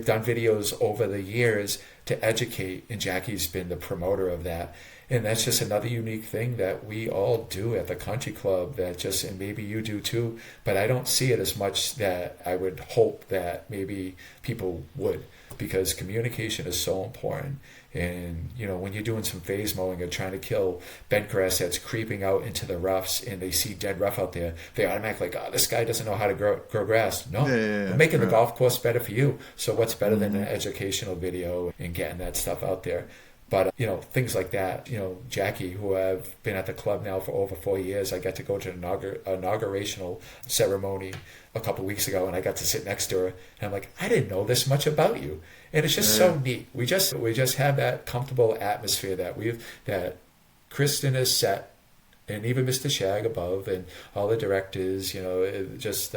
done videos over the years to educate, and Jackie's been the promoter of that. And that's just another unique thing that we all do at the country club and maybe you do too, but I don't see it as much that I would hope that maybe people would, because communication is so important. And, when you're doing some phase mowing or trying to kill bent grass that's creeping out into the roughs and they see dead rough out there, they automatically like, this guy doesn't know how to grow grass. No, we're making the golf course better for you. So what's better than an educational video and getting that stuff out there? But, things like that, Jackie, who I've been at the club now for over 4 years, I got to go to an inaugurational ceremony a couple of weeks ago, and I got to sit next to her, and I'm like, I didn't know this much about you. And it's just so neat. We just have that comfortable atmosphere that Christoun has set, and even Mr. Shag above, and all the directors, just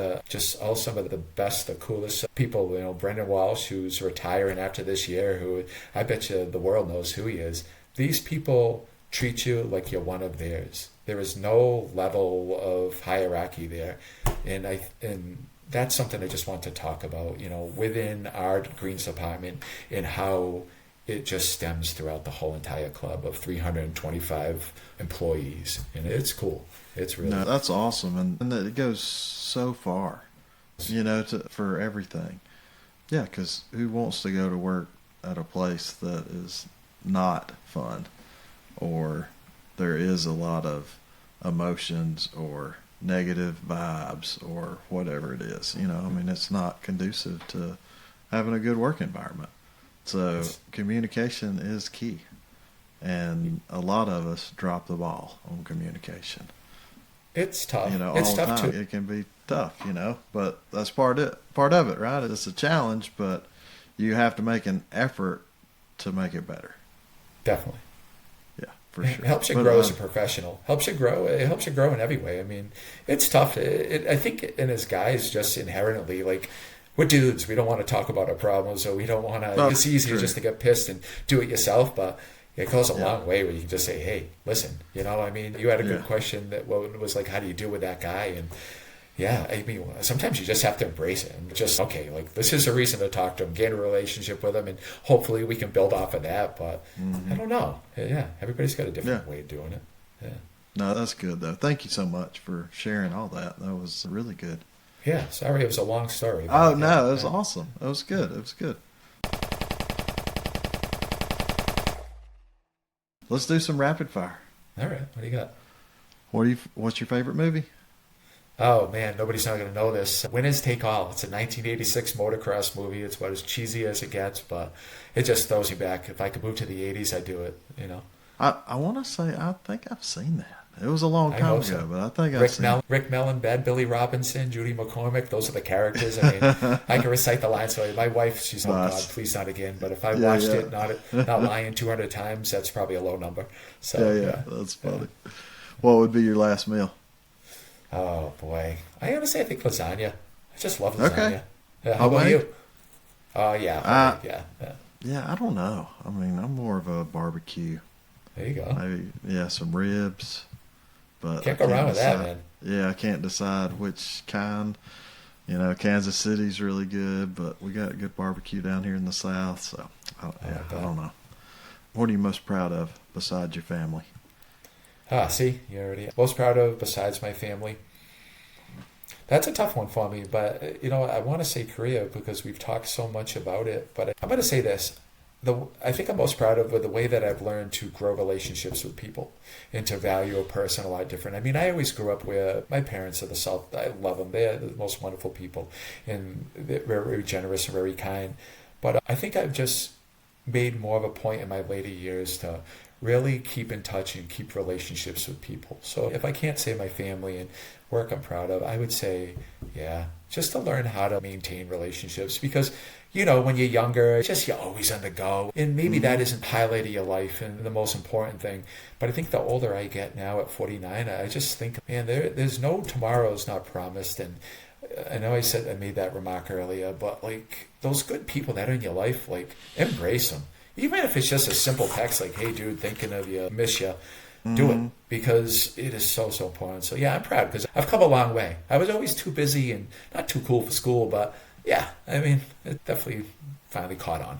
all some of the best, the coolest people. Brendan Walsh, who's retiring after this year, who I bet you the world knows who he is. These people treat you like you're one of theirs. There is no level of hierarchy there, and that's something I just want to talk about. Within our Greens department, and how it just stems throughout the whole entire club of 325 employees, and it's cool. It's really that's awesome, and it goes so far, for everything. Yeah, because who wants to go to work at a place that is not fun, or there is a lot of emotions or negative vibes or whatever it is? It's not conducive to having a good work environment. So communication is key, and a lot of us drop the ball on communication. It's tough. It's all tough too. It can be tough, but that's part of it, right? It's a challenge, but you have to make an effort to make it better. Definitely. Yeah, for sure. It helps you grow as a professional. It helps you grow in every way. I mean, it's tough. I think, and as guys, just inherently, like, we're dudes. We don't want to talk about our problems, or we don't want to. It's easier just to get pissed and do it yourself, but it goes a long way where you can just say, "Hey, listen." You had a good question that was like, "How do you deal with that guy?" And sometimes you just have to embrace it and just this is a reason to talk to him, gain a relationship with him, and hopefully we can build off of that. But I don't know. Yeah, everybody's got a different way of doing it. Yeah. No, that's good though. Thank you so much for sharing all that. That was really good. Yeah, sorry it was a long story. Oh, no, it was awesome. It was good. Let's do some rapid fire. All right, what do you got? What's your favorite movie? Oh, man, nobody's not going to know this. Winners Take All. It's a 1986 motocross movie. It's about as cheesy as it gets, but it just throws you back. If I could move to the 80s, I'd do it, I want to say, I think I've seen that. It was a long I time hope ago, so. but I think I've seen. Rick Mellon, Bad Billy Robinson, Judy McCormick. Those are the characters. I mean, I can recite the lines. So my wife, she's, oh God, Nice. please not again. But if I Yeah, watched yeah. it, not lying 200 times, that's probably a low number. So Yeah, that's funny. What would be your last meal? Oh boy, I honestly I think lasagna. I just love lasagna. Okay. Yeah, how about Homemade? you? Oh yeah, Uh, yeah. Yeah, I don't know. I mean, I'm more of a barbecue. There you go. Maybe, yeah, some ribs. But Can't I go wrong with that, decide. man. Yeah, I can't decide which kind. Kansas City's really good, but we got good barbecue down here in the South. So, I don't know. What are you most proud of besides your family? See, you already most proud of besides my family. That's a tough one for me, but I want to say Korea because we've talked so much about it. But I'm going to say this: I think I'm most proud of the way that I've learned to grow relationships with people and to value a person a lot different. I mean, I always grew up where my parents are the South. I love them; they're the most wonderful people, and they're very, very generous and very kind. But I think I've just made more of a point in my later years to really keep in touch and keep relationships with people. So if I can't say my family and work I'm proud of, I would say, yeah, just to learn how to maintain relationships because, when you're younger, you're always on the go. And maybe that isn't the highlight of your life and the most important thing. But I think the older I get now at 49, I just think, man, there's no tomorrow's not promised. And I know I made that remark earlier, but like those good people that are in your life, like embrace them. Even if it's just a simple text like, hey, dude, thinking of you, miss you, do it because it is so, so important. So, yeah, I'm proud because I've come a long way. I was always too busy and not too cool for school, but yeah, I mean, it definitely finally caught on.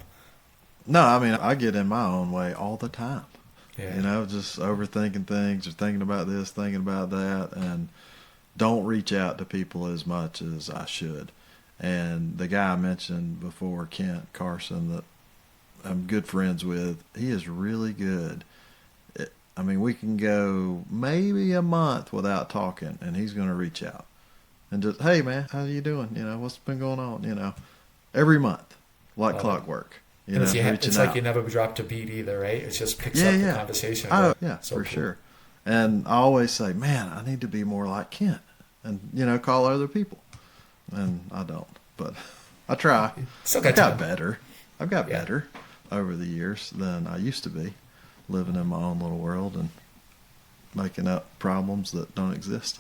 No, I mean, I get in my own way all the time. Yeah. Just overthinking things or thinking about this, thinking about that, and don't reach out to people as much as I should. And the guy I mentioned before, Kent Carson, that I'm good friends with, he is really good. We can go maybe a month without talking, and he's going to reach out and just, hey man, how you doing? What's been going on? Every month, like clockwork. It's out. like you never dropped a beat either, right? It just picks Yeah, up the yeah. conversation. Oh, yeah, So for cool. sure. And I always say, man, I need to be more like Kent, and call other people, and I don't, but I try. Still I've got got time. better. I've got Yeah. better over the years than I used to be, living in my own little world and making up problems that don't exist.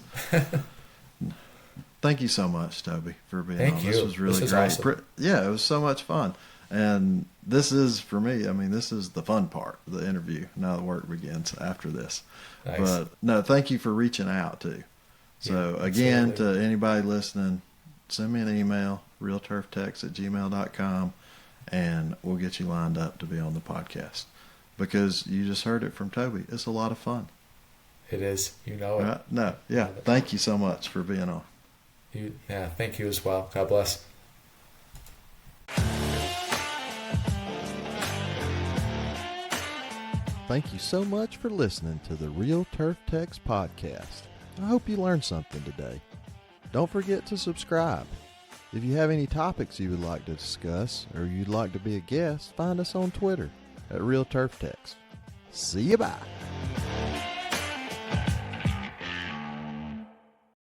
Thank you so much, Toby, for being Thank on. you. This was really This is great. awesome. Yeah, it was so much fun. And this is, for me, this is the fun part of the interview. Now the work begins after this. Nice. But no, thank you for reaching out too. So Yeah, again, absolutely. to anybody listening, send me an email, realturftex@gmail.com, and we'll get you lined up to be on the podcast. Because you just heard it from Toby. It's a lot of fun. It is. You know it. Right? No, yeah. Thank you so much for being on. Thank you as well. God bless. Thank you so much for listening to the Real Turf Techs podcast. I hope you learned something today. Don't forget to subscribe. If you have any topics you would like to discuss or you'd like to be a guest, find us on Twitter at Real Turf Techs. See you bye.